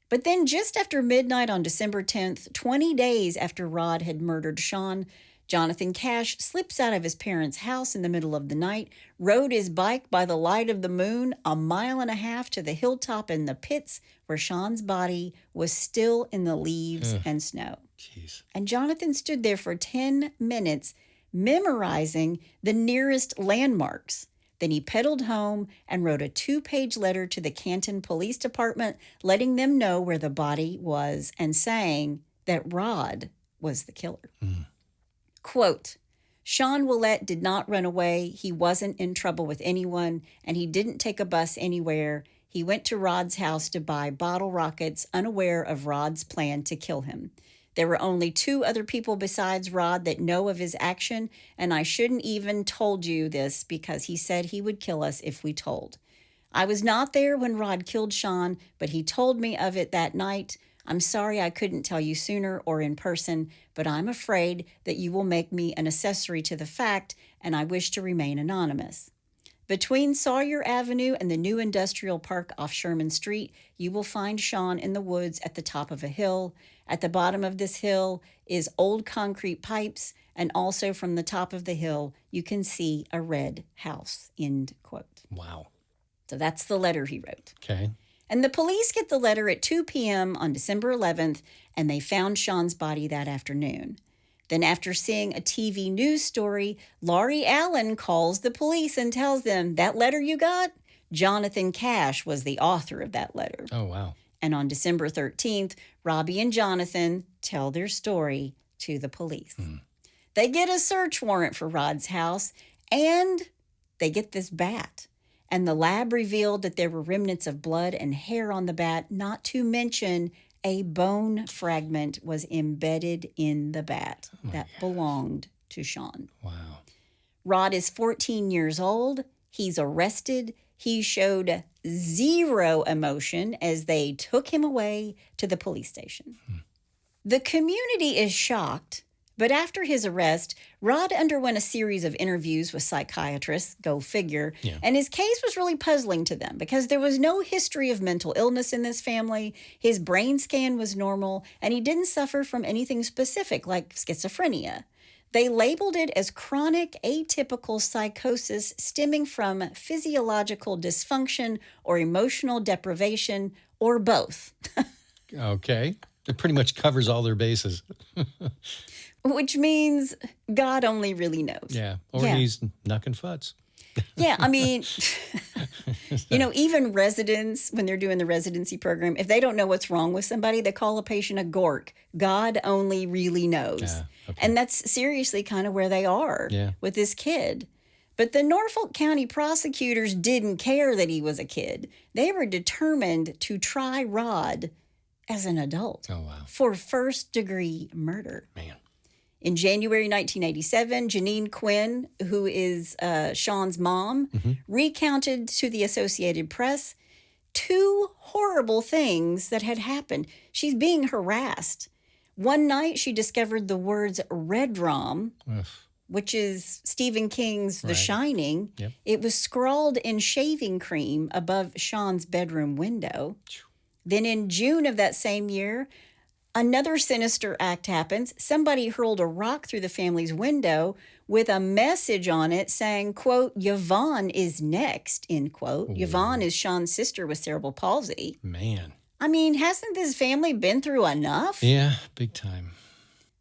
But then just after midnight on December 10th, 20 days after Rod had murdered Shaun, Jonathan Cash slips out of his parents' house in the middle of the night, rode his bike by the light of the moon 1.5 miles to the hilltop in the pits where Shaun's body was still in the leaves and snow. Jeez. And Jonathan stood there for 10 minutes memorizing the nearest landmarks. Then he pedaled home and wrote a 2-page letter to the Canton Police Department, letting them know where the body was and saying that Rod was the killer. Quote, Shaun Ouillette did not run away. He wasn't in trouble with anyone, and he didn't take a bus anywhere. He went to Rod's house to buy bottle rockets, unaware of Rod's plan to kill him. There were only 2 other people besides Rod that know of his action, and I shouldn't even told you this because he said he would kill us if we told. I was not there when Rod killed Shaun, but he told me of it that night. I'm sorry I couldn't tell you sooner or in person, but I'm afraid that you will make me an accessory to the fact, and I wish to remain anonymous. Between Sawyer Avenue and the new industrial park off Sherman Street, you will find Shaun in the woods at the top of a hill. At the bottom of this hill is old concrete pipes, and also from the top of the hill, you can see a red house, end quote. Wow. So that's the letter he wrote. Okay. And the police get the letter at 2 p.m. on December 11th, and they found Shaun's body that afternoon. Then after seeing a TV news story, Laurie Allen calls the police and tells them, that letter you got? Jonathan Cash was the author of that letter. Oh, wow. And on December 13th, Robbie and Jonathan tell their story to the police. They get a search warrant for Rod's house, and they get this bat. And the lab revealed that there were remnants of blood and hair on the bat, not to mention a bone fragment was embedded in the bat that belonged to Shaun. Wow. Rod is 14 years old. He's arrested. He showed 0 emotion as they took him away to the police station. The community is shocked. But after his arrest, Rod underwent a series of interviews with psychiatrists, go figure, and his case was really puzzling to them because there was no history of mental illness in this family, his brain scan was normal, and he didn't suffer from anything specific like schizophrenia. They labeled it as chronic atypical psychosis stemming from physiological dysfunction or emotional deprivation or both. Okay. It pretty much covers all their bases. which means God only really knows. Yeah. Or Yeah. he's knucking futs. Yeah, I mean, even residents, when they're doing the residency program, if they don't know what's wrong with somebody, they call a patient a gork. God only really knows. Yeah, okay. And that's seriously kind of where they are with this kid. But the Norfolk County prosecutors didn't care that he was a kid. They were determined to try Rod as an adult Oh, wow. for first-degree murder. Man. In January 1987, Janine Quinn, who is Shaun's mom, recounted to the Associated Press 2 horrible things that had happened. She's being harassed. One night, she discovered the words red rom, Ugh. which is Stephen King's The Right. Shining. Yep. It was scrawled in shaving cream above Shaun's bedroom window. Then in June of that same year, another sinister act happens. Somebody hurled a rock through the family's window with a message on it saying, quote, Yvonne is next, end quote. Yvonne is Shaun's sister with cerebral palsy. Man. I mean, hasn't this family been through enough? Yeah, big time.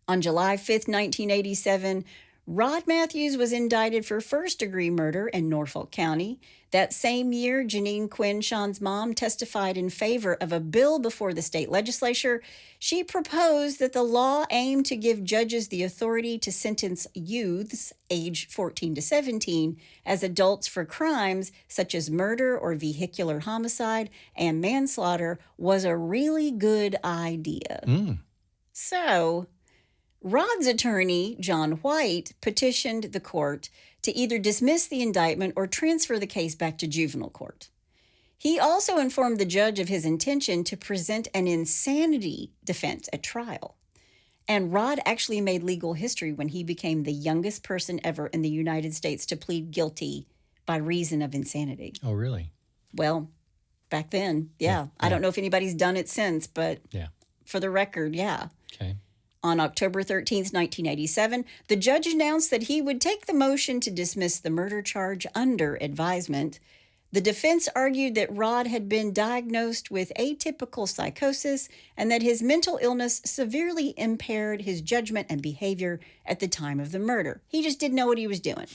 On July 5th, 1987, Rod Matthews was indicted for first-degree murder in Norfolk County. That same year, Janine Quinn, Shaun's mom, testified in favor of a bill before the state legislature. She proposed that the law aim to give judges the authority to sentence youths age 14 to 17 as adults for crimes such as murder or vehicular homicide and manslaughter was a really good idea. So, Rod's attorney, John White, petitioned the court to either dismiss the indictment or transfer the case back to juvenile court. He also informed the judge of his intention to present an insanity defense at trial. And Rod actually made legal history when he became the youngest person ever in the United States to plead guilty by reason of insanity. Oh, really? Well, back then, yeah. I don't know if anybody's done it since, but Yeah. for the record, yeah. Okay. On October 13th, 1987, the judge announced that he would take the motion to dismiss the murder charge under advisement. The defense argued that Rod had been diagnosed with atypical psychosis and that his mental illness severely impaired his judgment and behavior at the time of the murder. He just didn't know what he was doing.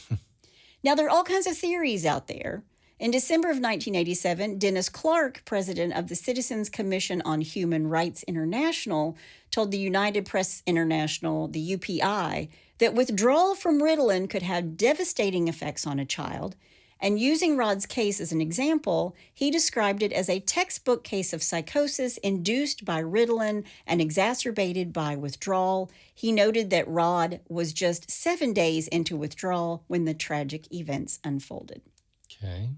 Now, there are all kinds of theories out there. In December of 1987, Dennis Clark, president of the Citizens Commission on Human Rights International, told the United Press International, the UPI, that withdrawal from Ritalin could have devastating effects on a child. And using Rod's case as an example, he described it as a textbook case of psychosis induced by Ritalin and exacerbated by withdrawal. He noted that Rod was just 7 days into withdrawal when the tragic events unfolded. Okay.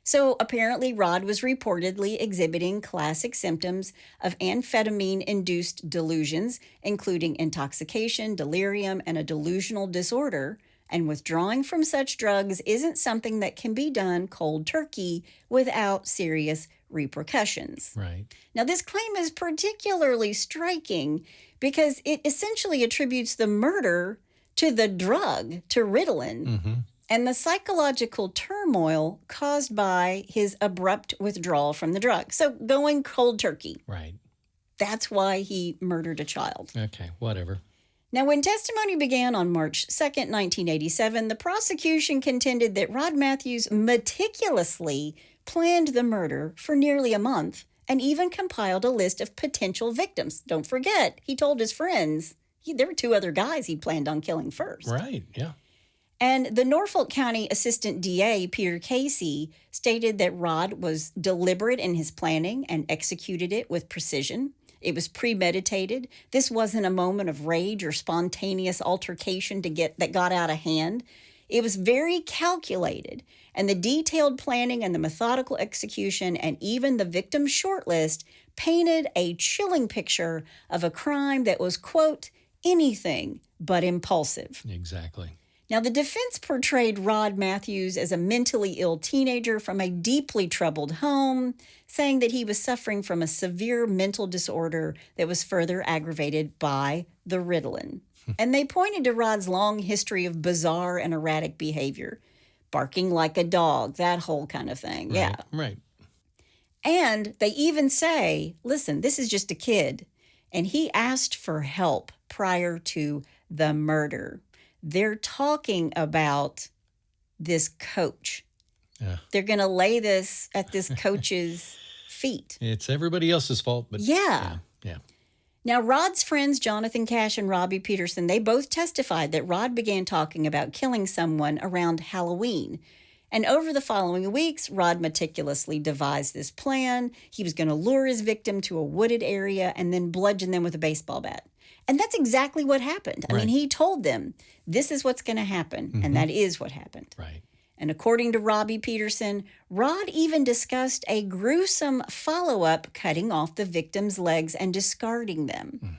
So apparently Rod was reportedly exhibiting classic symptoms of amphetamine-induced delusions, including intoxication, delirium, and a delusional disorder. And withdrawing from such drugs isn't something that can be done cold turkey without serious repercussions. Right. Now, this claim is particularly striking because it essentially attributes the murder to the drug, to Ritalin, and the psychological turmoil caused by his abrupt withdrawal from the drug. So going cold turkey. Right. That's why he murdered a child. Okay. Whatever. Now, when testimony began on March 2nd, 1987, the prosecution contended that Rod Matthews meticulously planned the murder for nearly a month and even compiled a list of potential victims. Don't forget, he told his friends there were 2 other guys he'd planned on killing first. Right. Yeah. And the Norfolk County Assistant DA, Peter Casey, stated that Rod was deliberate in his planning and executed it with precision. It was premeditated. This wasn't a moment of rage or spontaneous altercation that got out of hand. It was very calculated, and the detailed planning and the methodical execution and even the victim shortlist painted a chilling picture of a crime that was, quote, anything but impulsive. Exactly. Now, the defense portrayed Rod Matthews as a mentally ill teenager from a deeply troubled home, saying that he was suffering from a severe mental disorder that was further aggravated by the Ritalin. And they pointed to Rod's long history of bizarre and erratic behavior, barking like a dog, that whole kind of thing. Right. Yeah. Right. And they even say, listen, this is just a kid. and he asked for help prior to the murder. They're talking about this coach. Yeah. They're going to lay this at this coach's feet. It's everybody else's fault, but Yeah. yeah. Now, Rod's friends, Jonathan Cash and Robbie Peterson, they both testified that Rod began talking about killing someone around Halloween. And over the following weeks, Rod meticulously devised this plan. He was going to lure his victim to a wooded area and then bludgeon them with a baseball bat. And that's exactly what happened. I mean, he told them, this is what's going to happen. And that is what happened. Right. And according to Robbie Peterson, Rod even discussed a gruesome follow-up cutting off the victim's legs and discarding them.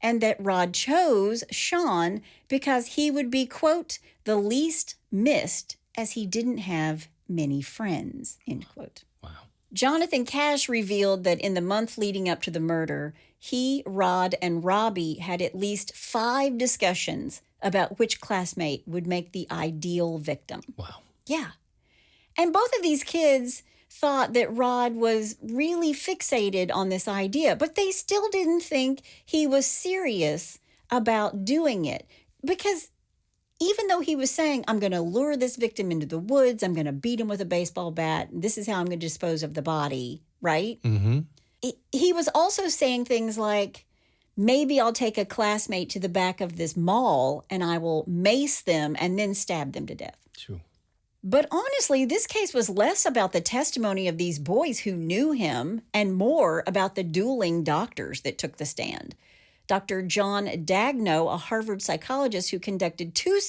And that Rod chose Shaun because he would be, quote, the least missed as he didn't have many friends, end quote. Wow. Jonathan Cash revealed that in the month leading up to the murder, he, Rod, and Robbie had at least 5 discussions about which classmate would make the ideal victim. Wow. Yeah. And both of these kids thought that Rod was really fixated on this idea, but they still didn't think he was serious about doing it. Because even though he was saying, I'm going to lure this victim into the woods, I'm going to beat him with a baseball bat, and this is how I'm going to dispose of the body, right? Mm-hmm. He was also saying things like, maybe I'll take a classmate to the back of this mall and I will mace them and then stab them to death. True. But honestly, this case was less about the testimony of these boys who knew him and more about the dueling doctors that took the stand. Dr. John Dagno, a Harvard psychologist who conducted 2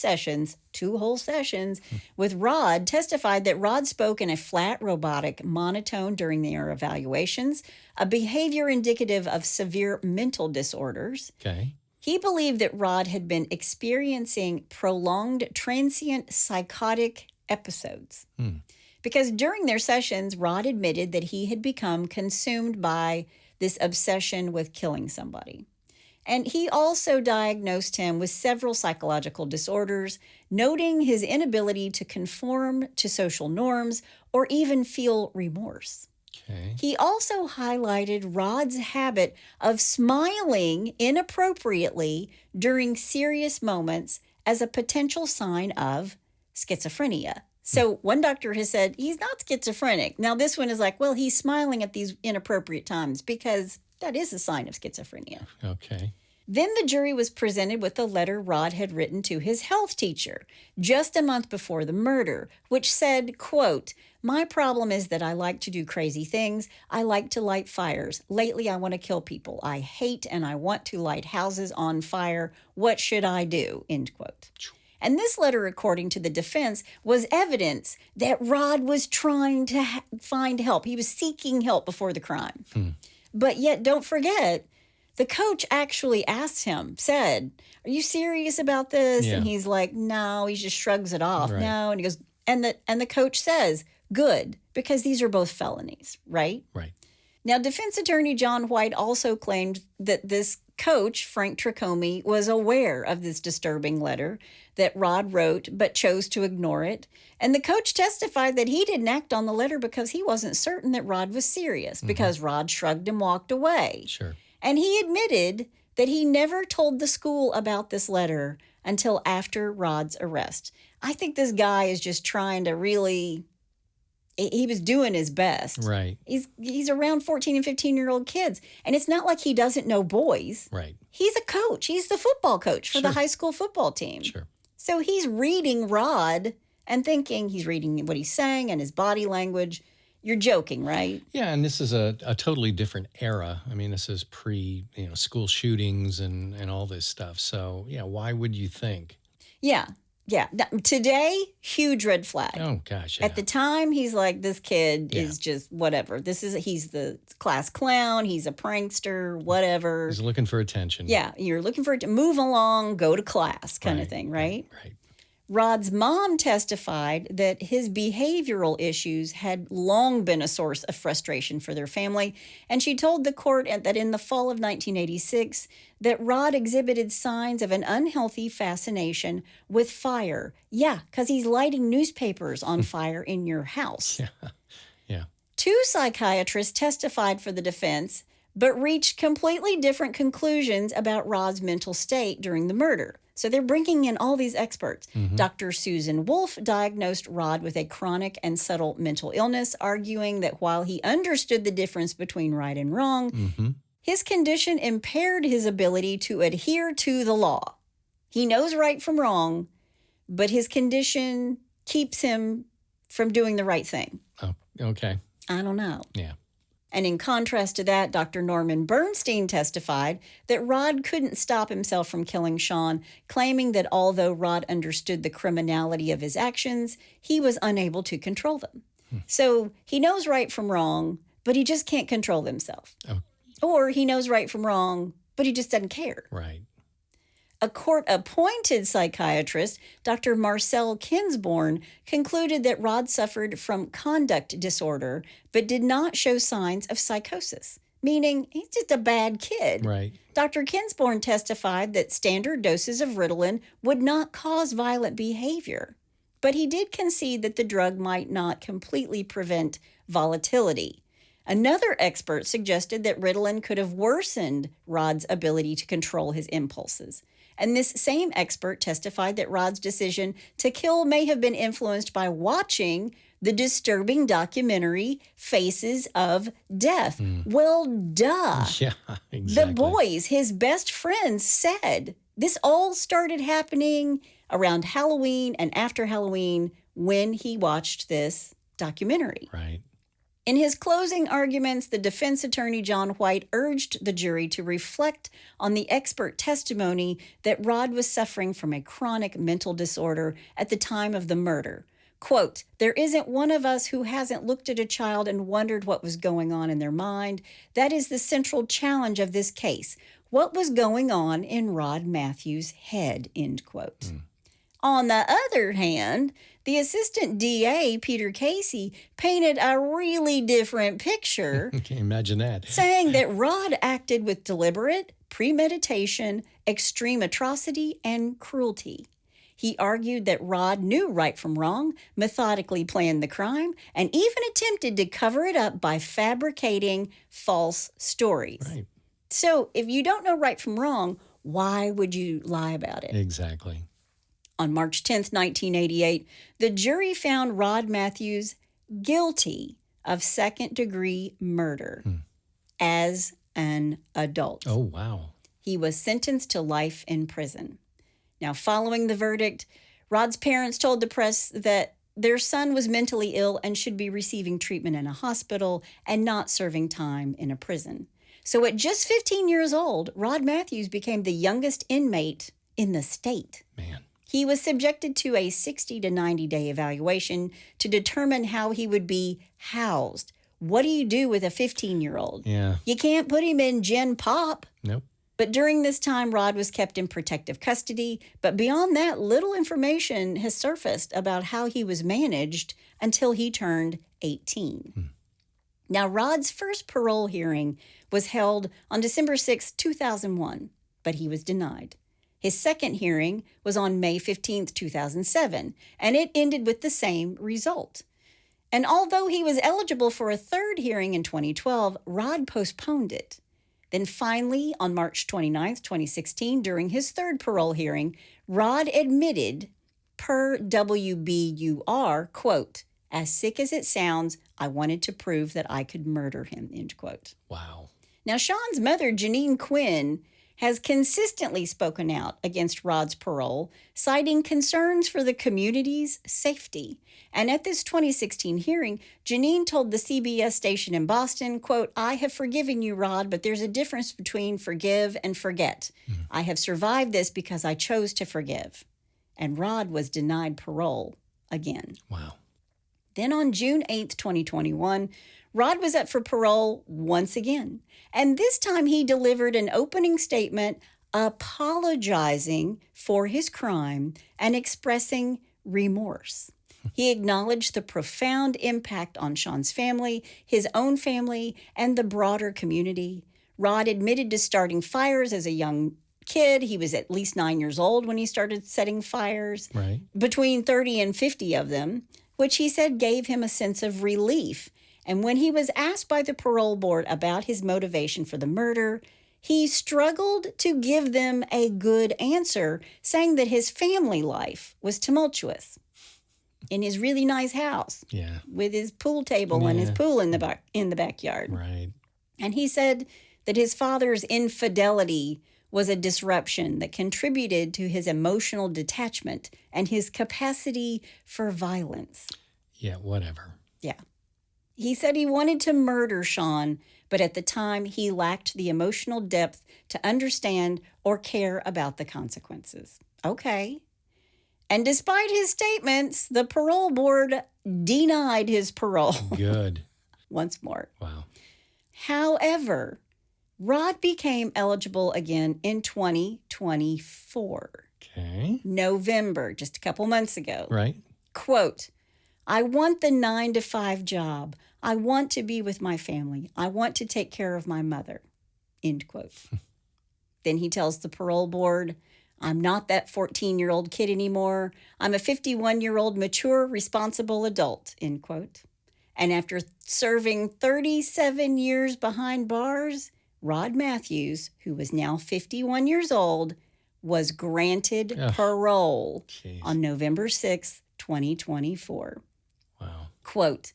whole sessions with Rod, testified that Rod spoke in a flat, robotic monotone during their evaluations, a behavior indicative of severe mental disorders. Okay. He believed that Rod had been experiencing prolonged transient psychotic episodes. Because during their sessions, Rod admitted that he had become consumed by this obsession with killing somebody. And he also diagnosed him with several psychological disorders, noting his inability to conform to social norms or even feel remorse. Okay. He also highlighted Rod's habit of smiling inappropriately during serious moments as a potential sign of schizophrenia. So one doctor has said he's not schizophrenic. Now this one is like, well, he's smiling at these inappropriate times because that is a sign of schizophrenia. Okay. Then the jury was presented with a letter Rod had written to his health teacher just a month before the murder, which said, quote, my problem is that I like to do crazy things. I like to light fires. Lately, I want to kill people. I hate and I want to light houses on fire. What should I do? End quote. And this letter, according to the defense, was evidence that Rod was trying to find help. He was seeking help before the crime. But yet, don't forget, the coach actually asked him, said, are you serious about this? Yeah. And he's like, no, he just shrugs it off. Right. No. And he goes, and the coach says, good, because these are both felonies, right? Right. Now, defense attorney John White also claimed that this coach, Frank Tricomi, was aware of this disturbing letter that Rod wrote, but chose to ignore it. And the coach testified that he didn't act on the letter because he wasn't certain that Rod was serious, because Rod shrugged and walked away. Sure. And he admitted that he never told the school about this letter until after Rod's arrest. I think this guy is just trying to really, he was doing his best. Right. He's around 14 and 15-year-old kids. And it's not like he doesn't know boys. Right. He's a coach. He's the football coach for the high school football team. Sure. So he's reading Rod and thinking he's reading what he's saying and his body language. You're joking, right? Yeah, and this is a totally different era. I mean, this is pre, school shootings and all this stuff. So, yeah, why would you think? Yeah. Today, huge red flag. Oh, gosh, yeah. At the time, he's like, this kid Yeah. is just whatever. He's the class clown. He's a prankster, whatever. He's looking for attention. Yeah, you're looking for it to move along, go to class kind of Right, thing, right? Right. Rod's mom testified that his behavioral issues had long been a source of frustration for their family, and she told the court that in the fall of 1986 that Rod exhibited signs of an unhealthy fascination with fire. Yeah, because he's lighting newspapers on fire in your house. Yeah. 2 psychiatrists testified for the defense, but reached completely different conclusions about Rod's mental state during the murder. So they're bringing in all these experts. Dr. Susan Wolf diagnosed Rod with a chronic and subtle mental illness, arguing that while he understood the difference between right and wrong, his condition impaired his ability to adhere to the law. He knows right from wrong, but his condition keeps him from doing the right thing. Oh, okay. I don't know. Yeah. And in contrast to that, Dr. Norman Bernstein testified that Rod couldn't stop himself from killing Shaun, claiming that although Rod understood the criminality of his actions, he was unable to control them. So he knows right from wrong, but he just can't control himself. Oh. Or he knows right from wrong, but he just doesn't care. Right. A court-appointed psychiatrist, Dr. Marcel Kinsborn, concluded that Rod suffered from conduct disorder, but did not show signs of psychosis, meaning he's just a bad kid. Right. Dr. Kinsborn testified that standard doses of Ritalin would not cause violent behavior, but he did concede that the drug might not completely prevent volatility. Another expert suggested that Ritalin could have worsened Rod's ability to control his impulses. And this same expert testified that Rod's decision to kill may have been influenced by watching the disturbing documentary Faces of Death. Well, duh. Yeah, exactly. The boys, his best friends, said this all started happening around Halloween and after Halloween when he watched this documentary. Right. In his closing arguments, the defense attorney John White urged the jury to reflect on the expert testimony that Rod was suffering from a chronic mental disorder at the time of the murder. Quote, "There isn't one of us who hasn't looked at a child and wondered what was going on in their mind. That is the central challenge of this case. What was going on in Rod Matthews' head," end quote. On the other hand, the assistant DA, Peter Casey, painted a really different picture, Can you imagine that? saying that Rod acted with deliberate premeditation, extreme atrocity, and cruelty. He argued that Rod knew right from wrong, methodically planned the crime, and even attempted to cover it up by fabricating false stories. Right. So if you don't know right from wrong, why would you lie about it? Exactly. On March 10th, 1988, the jury found Rod Matthews guilty of second-degree murder as an adult. Oh, wow. He was sentenced to life in prison. Now, following the verdict, Rod's parents told the press that their son was mentally ill and should be receiving treatment in a hospital and not serving time in a prison. So at just 15 years old, Rod Matthews became the youngest inmate in the state. Man. He was subjected to a 60 to 90-day evaluation to determine how he would be housed. What do you do with a 15-year-old? Yeah. You can't put him in Gen Pop. Nope. But during this time, Rod was kept in protective custody. But beyond that, little information has surfaced about how he was managed until he turned 18. Now, Rod's first parole hearing was held on December 6, 2001, but he was denied. His second hearing was on May 15, 2007, and it ended with the same result. And although he was eligible for a third hearing in 2012, Rod postponed it. Then finally, on March 29, 2016, during his third parole hearing, Rod admitted, per WBUR, quote, "As sick as it sounds, I wanted to prove that I could murder him," end quote. Wow. Now, Shaun's mother, Janine Quinn, has consistently spoken out against Rod's parole, citing concerns for the community's safety. And at this 2016 hearing, Janine told the CBS station in Boston, quote, "I have forgiven you, Rod, but there's a difference between forgive and forget. I have survived this because I chose to forgive." And Rod was denied parole again. Wow. Then on June 8th, 2021, Rod was up for parole once again. And this time he delivered an opening statement apologizing for his crime and expressing remorse. He acknowledged the profound impact on Shaun's family, his own family, and the broader community. Rod admitted to starting fires as a young kid. He was at least 9 years old when he started setting fires, Right. between 30 and 50 of them, which he said gave him a sense of relief. And when he was asked by the parole board about his motivation for the murder, he struggled to give them a good answer, saying that his family life was tumultuous in his really nice house with his pool table and his pool in the backyard. Right. And he said that his father's infidelity was a disruption that contributed to his emotional detachment and his capacity for violence. Yeah, whatever. Yeah. He said he wanted to murder Shaun, but at the time he lacked the emotional depth to understand or care about the consequences. Okay. And despite his statements, the parole board denied his parole. Good. Once more. Wow. However, Rod became eligible again in 2024. Okay. November, just a couple months ago. Right. Quote, I want the 9-to-5 job. I want to be with my family. I want to take care of my mother. End quote. Then he tells the parole board, I'm not that 14-year-old kid anymore. I'm a 51-year-old mature, responsible adult. End quote. And after serving 37 years behind bars, Rod Matthews, who was now 51 years old, was granted parole on November 6th, 2024. Wow. Quote,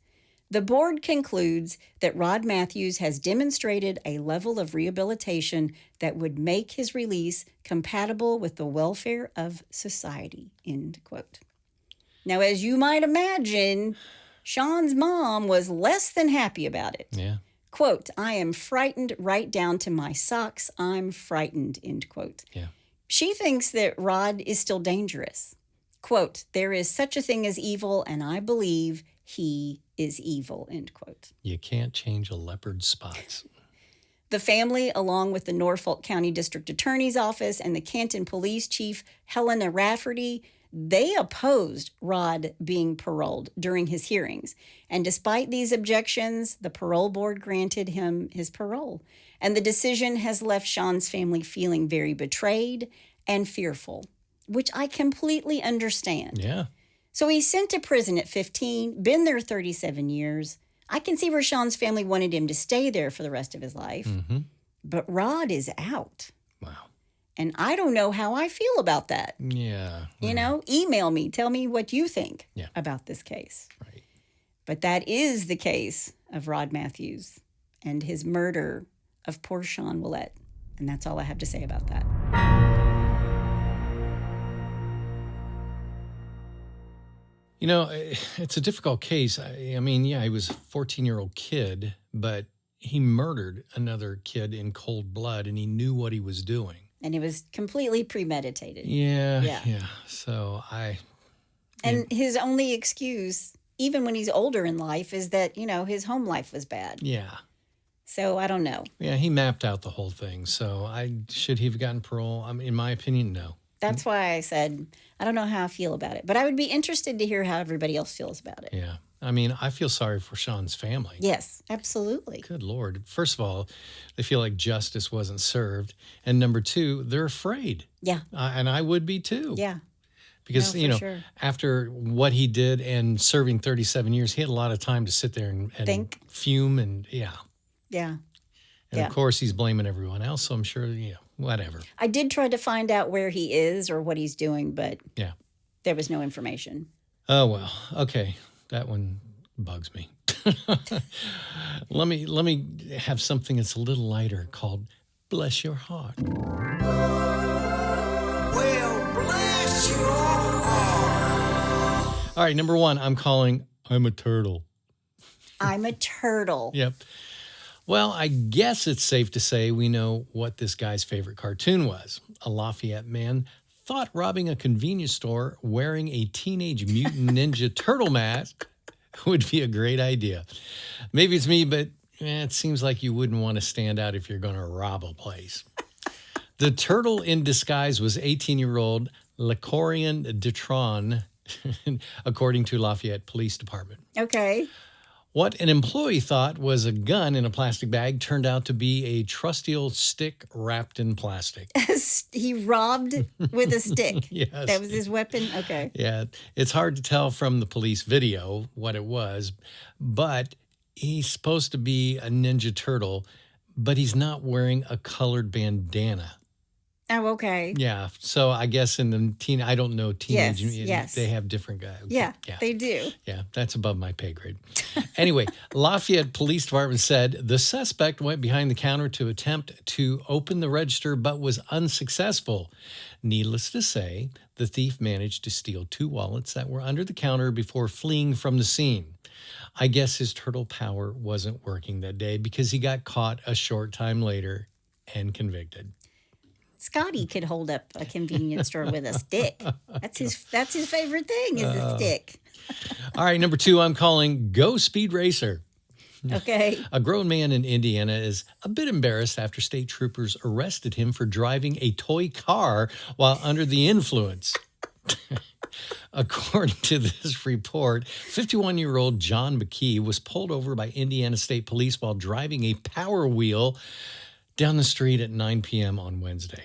the board concludes that Rod Matthews has demonstrated a level of rehabilitation that would make his release compatible with the welfare of society. End quote. Now, as you might imagine, Shaun's mom was less than happy about it. Yeah. Quote, I am frightened right down to my socks. I'm frightened, end quote. Yeah. She thinks that Rod is still dangerous. Quote, there is such a thing as evil, and I believe he is evil, end quote. You can't change a leopard's spots. The family, along with the Norfolk County District Attorney's Office and the Canton Police Chief, Helena Rafferty, they opposed Rod being paroled during his hearings. And despite these objections, the parole board granted him his parole. And the decision has left Shaun's family feeling very betrayed and fearful, which I completely understand. Yeah. So he's sent to prison at 15, been there 37 years. I can see where Shaun's family wanted him to stay there for the rest of his life. Mm-hmm. But Rod is out. Wow. And I don't know how I feel about that. Yeah. You know, email me. Tell me what you think about this case. Right. But that is the case of Rod Matthews and his murder of poor Shaun Ouillette. And that's all I have to say about that. You know, it's a difficult case. I mean, yeah, he was a 14-year-old kid, but he murdered another kid in cold blood, and he knew what he was doing. And it was completely premeditated. Yeah. So And his only excuse, even when he's older in life, is that, you know, his home life was bad. Yeah. So I don't know. Yeah, he mapped out the whole thing. So should he have gotten parole? I mean, in my opinion, no. That's why I said, I don't know how I feel about it. But I would be interested to hear how everybody else feels about it. Yeah. I mean, I feel sorry for Shaun's family. Yes, absolutely. Good Lord. First of all, they feel like justice wasn't served. And number two, they're afraid. Yeah. And I would be too. Yeah. Because, sure. after what he did and serving 37 years, he had a lot of time to sit there and think, fume and, Yeah. And of course, he's blaming everyone else. So I'm sure, whatever. I did try to find out where he is or what he's doing, but yeah, there was no information. Oh, well, okay. That one bugs me. Let me have something that's a little lighter called Bless Your Heart. Well, bless your heart. All right, number one, I'm calling I'm a Turtle. I'm a Turtle. Yep. Well, I guess it's safe to say we know what this guy's favorite cartoon was. A Lafayette man thought robbing a convenience store wearing a Teenage Mutant Ninja Turtle mask would be a great idea. Maybe it's me, but it seems like you wouldn't want to stand out if you're going to rob a place. The turtle in disguise was 18-year-old Lacorian Detron, according to Lafayette Police Department. Okay. What an employee thought was a gun in a plastic bag turned out to be a trusty old stick wrapped in plastic. He robbed with a stick. Yes. That was his weapon? Okay. Yeah. It's hard to tell from the police video what it was, but He's supposed to be a Ninja Turtle, but he's not wearing a colored bandana. Oh, okay. Yeah. So I guess in the I don't know, teenage, Yes. they have different guys. Yeah, they do. Yeah, that's above my pay grade. Anyway, Lafayette Police Department said the suspect went behind the counter to attempt to open the register, but was unsuccessful. Needless to say, the thief managed to steal 2 wallets that were under the counter before fleeing from the scene. I guess his turtle power wasn't working that day because he got caught a short time later and convicted. Scotty could hold up a convenience store with a stick. That's his favorite thing is a stick. All right, number 2, I'm calling Go Speed Racer. Okay. A grown man in Indiana is a bit embarrassed after state troopers arrested him for driving a toy car while under the influence. According to this report, 51-year-old John McKee was pulled over by Indiana State Police while driving a Power Wheel down the street at 9 p.m. on Wednesday.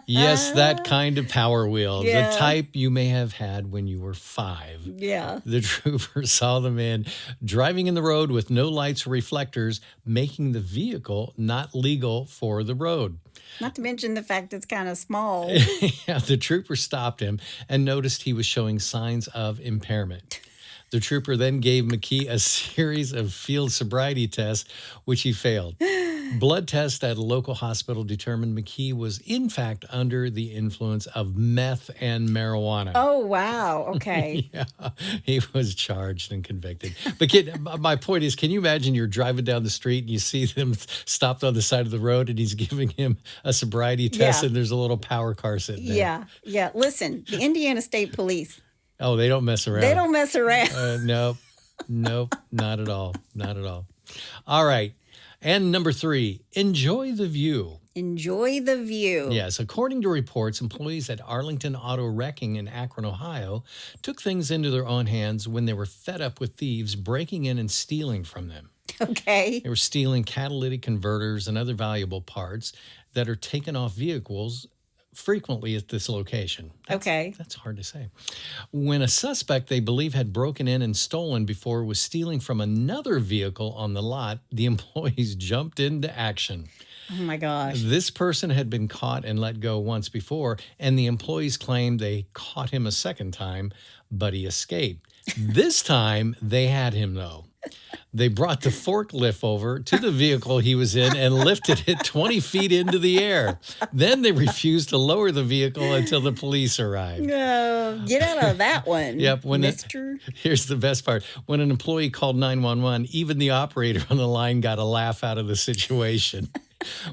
Yes, that kind of Power Wheel, Yeah. the type you may have had when you were 5. Yeah. The trooper saw the man driving in the road with no lights or reflectors, making the vehicle not legal for the road. Not to mention the fact it's kind of small. Yeah, the trooper stopped him and noticed he was showing signs of impairment. The trooper then gave McKee a series of field sobriety tests, which he failed. Blood tests at a local hospital determined McKee was, in fact, under the influence of meth and marijuana. Oh, wow. Okay. Yeah, he was charged and convicted. But my point is, can you imagine you're driving down the street and you see them stopped on the side of the road and he's giving him a sobriety test Yeah. and there's a little power car sitting there? Yeah. Yeah. Listen, the Indiana State Police, Oh, they don't mess around. they don't mess around. Nope, not at all. Not at all. All right. And number 3, enjoy the view. Enjoy the view. Yes, according to reports, employees at Arlington Auto Wrecking in Akron, Ohio, took things into their own hands when they were fed up with thieves breaking in and stealing from them. Okay. They were stealing catalytic converters and other valuable parts that are taken off vehicles frequently at this location. That's hard to say. When a suspect they believe had broken in and stolen before was stealing from another vehicle on the lot, the employees jumped into action. Oh, my gosh. This person had been caught and let go once before, and the employees claimed they caught him a second time, but he escaped. This time, they had him, though. They brought the forklift over to the vehicle he was in and lifted it 20 feet into the air. Then they refused to lower the vehicle until the police arrived. Get out of that one. Yep. Mister. Here's the best part. When an employee called 911, even the operator on the line got a laugh out of the situation.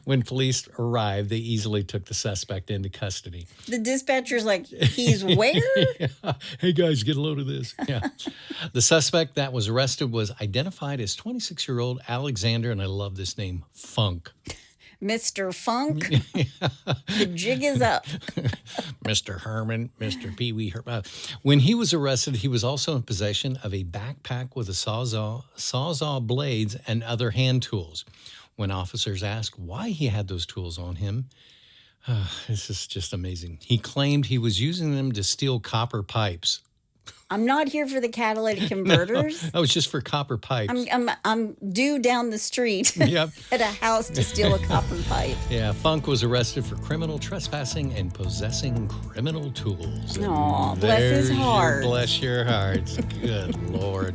When police arrived, they easily took the suspect into custody. The dispatcher's like, he's where? Yeah. Hey, guys, get a load of this. Yeah. The suspect that was arrested was identified as 26-year-old Alexander, and I love this name, Funk. Mr. Funk. The jig is up. Mr. Herman, Mr. Pee Wee Herman. When he was arrested, he was also in possession of a backpack with a sawzall blades and other hand tools. When officers asked why he had those tools on him, this is just amazing. He claimed he was using them to steal copper pipes. I'm not here for the catalytic converters. Oh, it's just for copper pipes. I'm due down the street Yep. at a house to steal a copper pipe. Yeah, Funk was arrested for criminal trespassing and possessing criminal tools. Aw, bless his heart. Bless your hearts. Good Lord.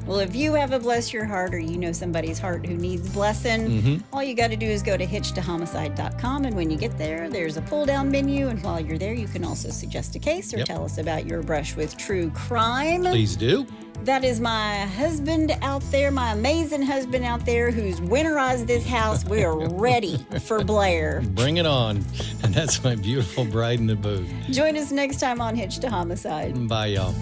Well, if you have a bless your heart or you know somebody's heart who needs blessing, all you got to do is go to hitchtohomicide.com. And when you get there, there's a pull down menu. And while you're there, you can also suggest a case or tell us about your brush with true crime. Please do. That is my husband out there, my amazing husband out there who's winterized this house. We are ready for Blair. Bring it on. And that's my beautiful bride in the booth. Join us next time on Hitch to Homicide. Bye, y'all.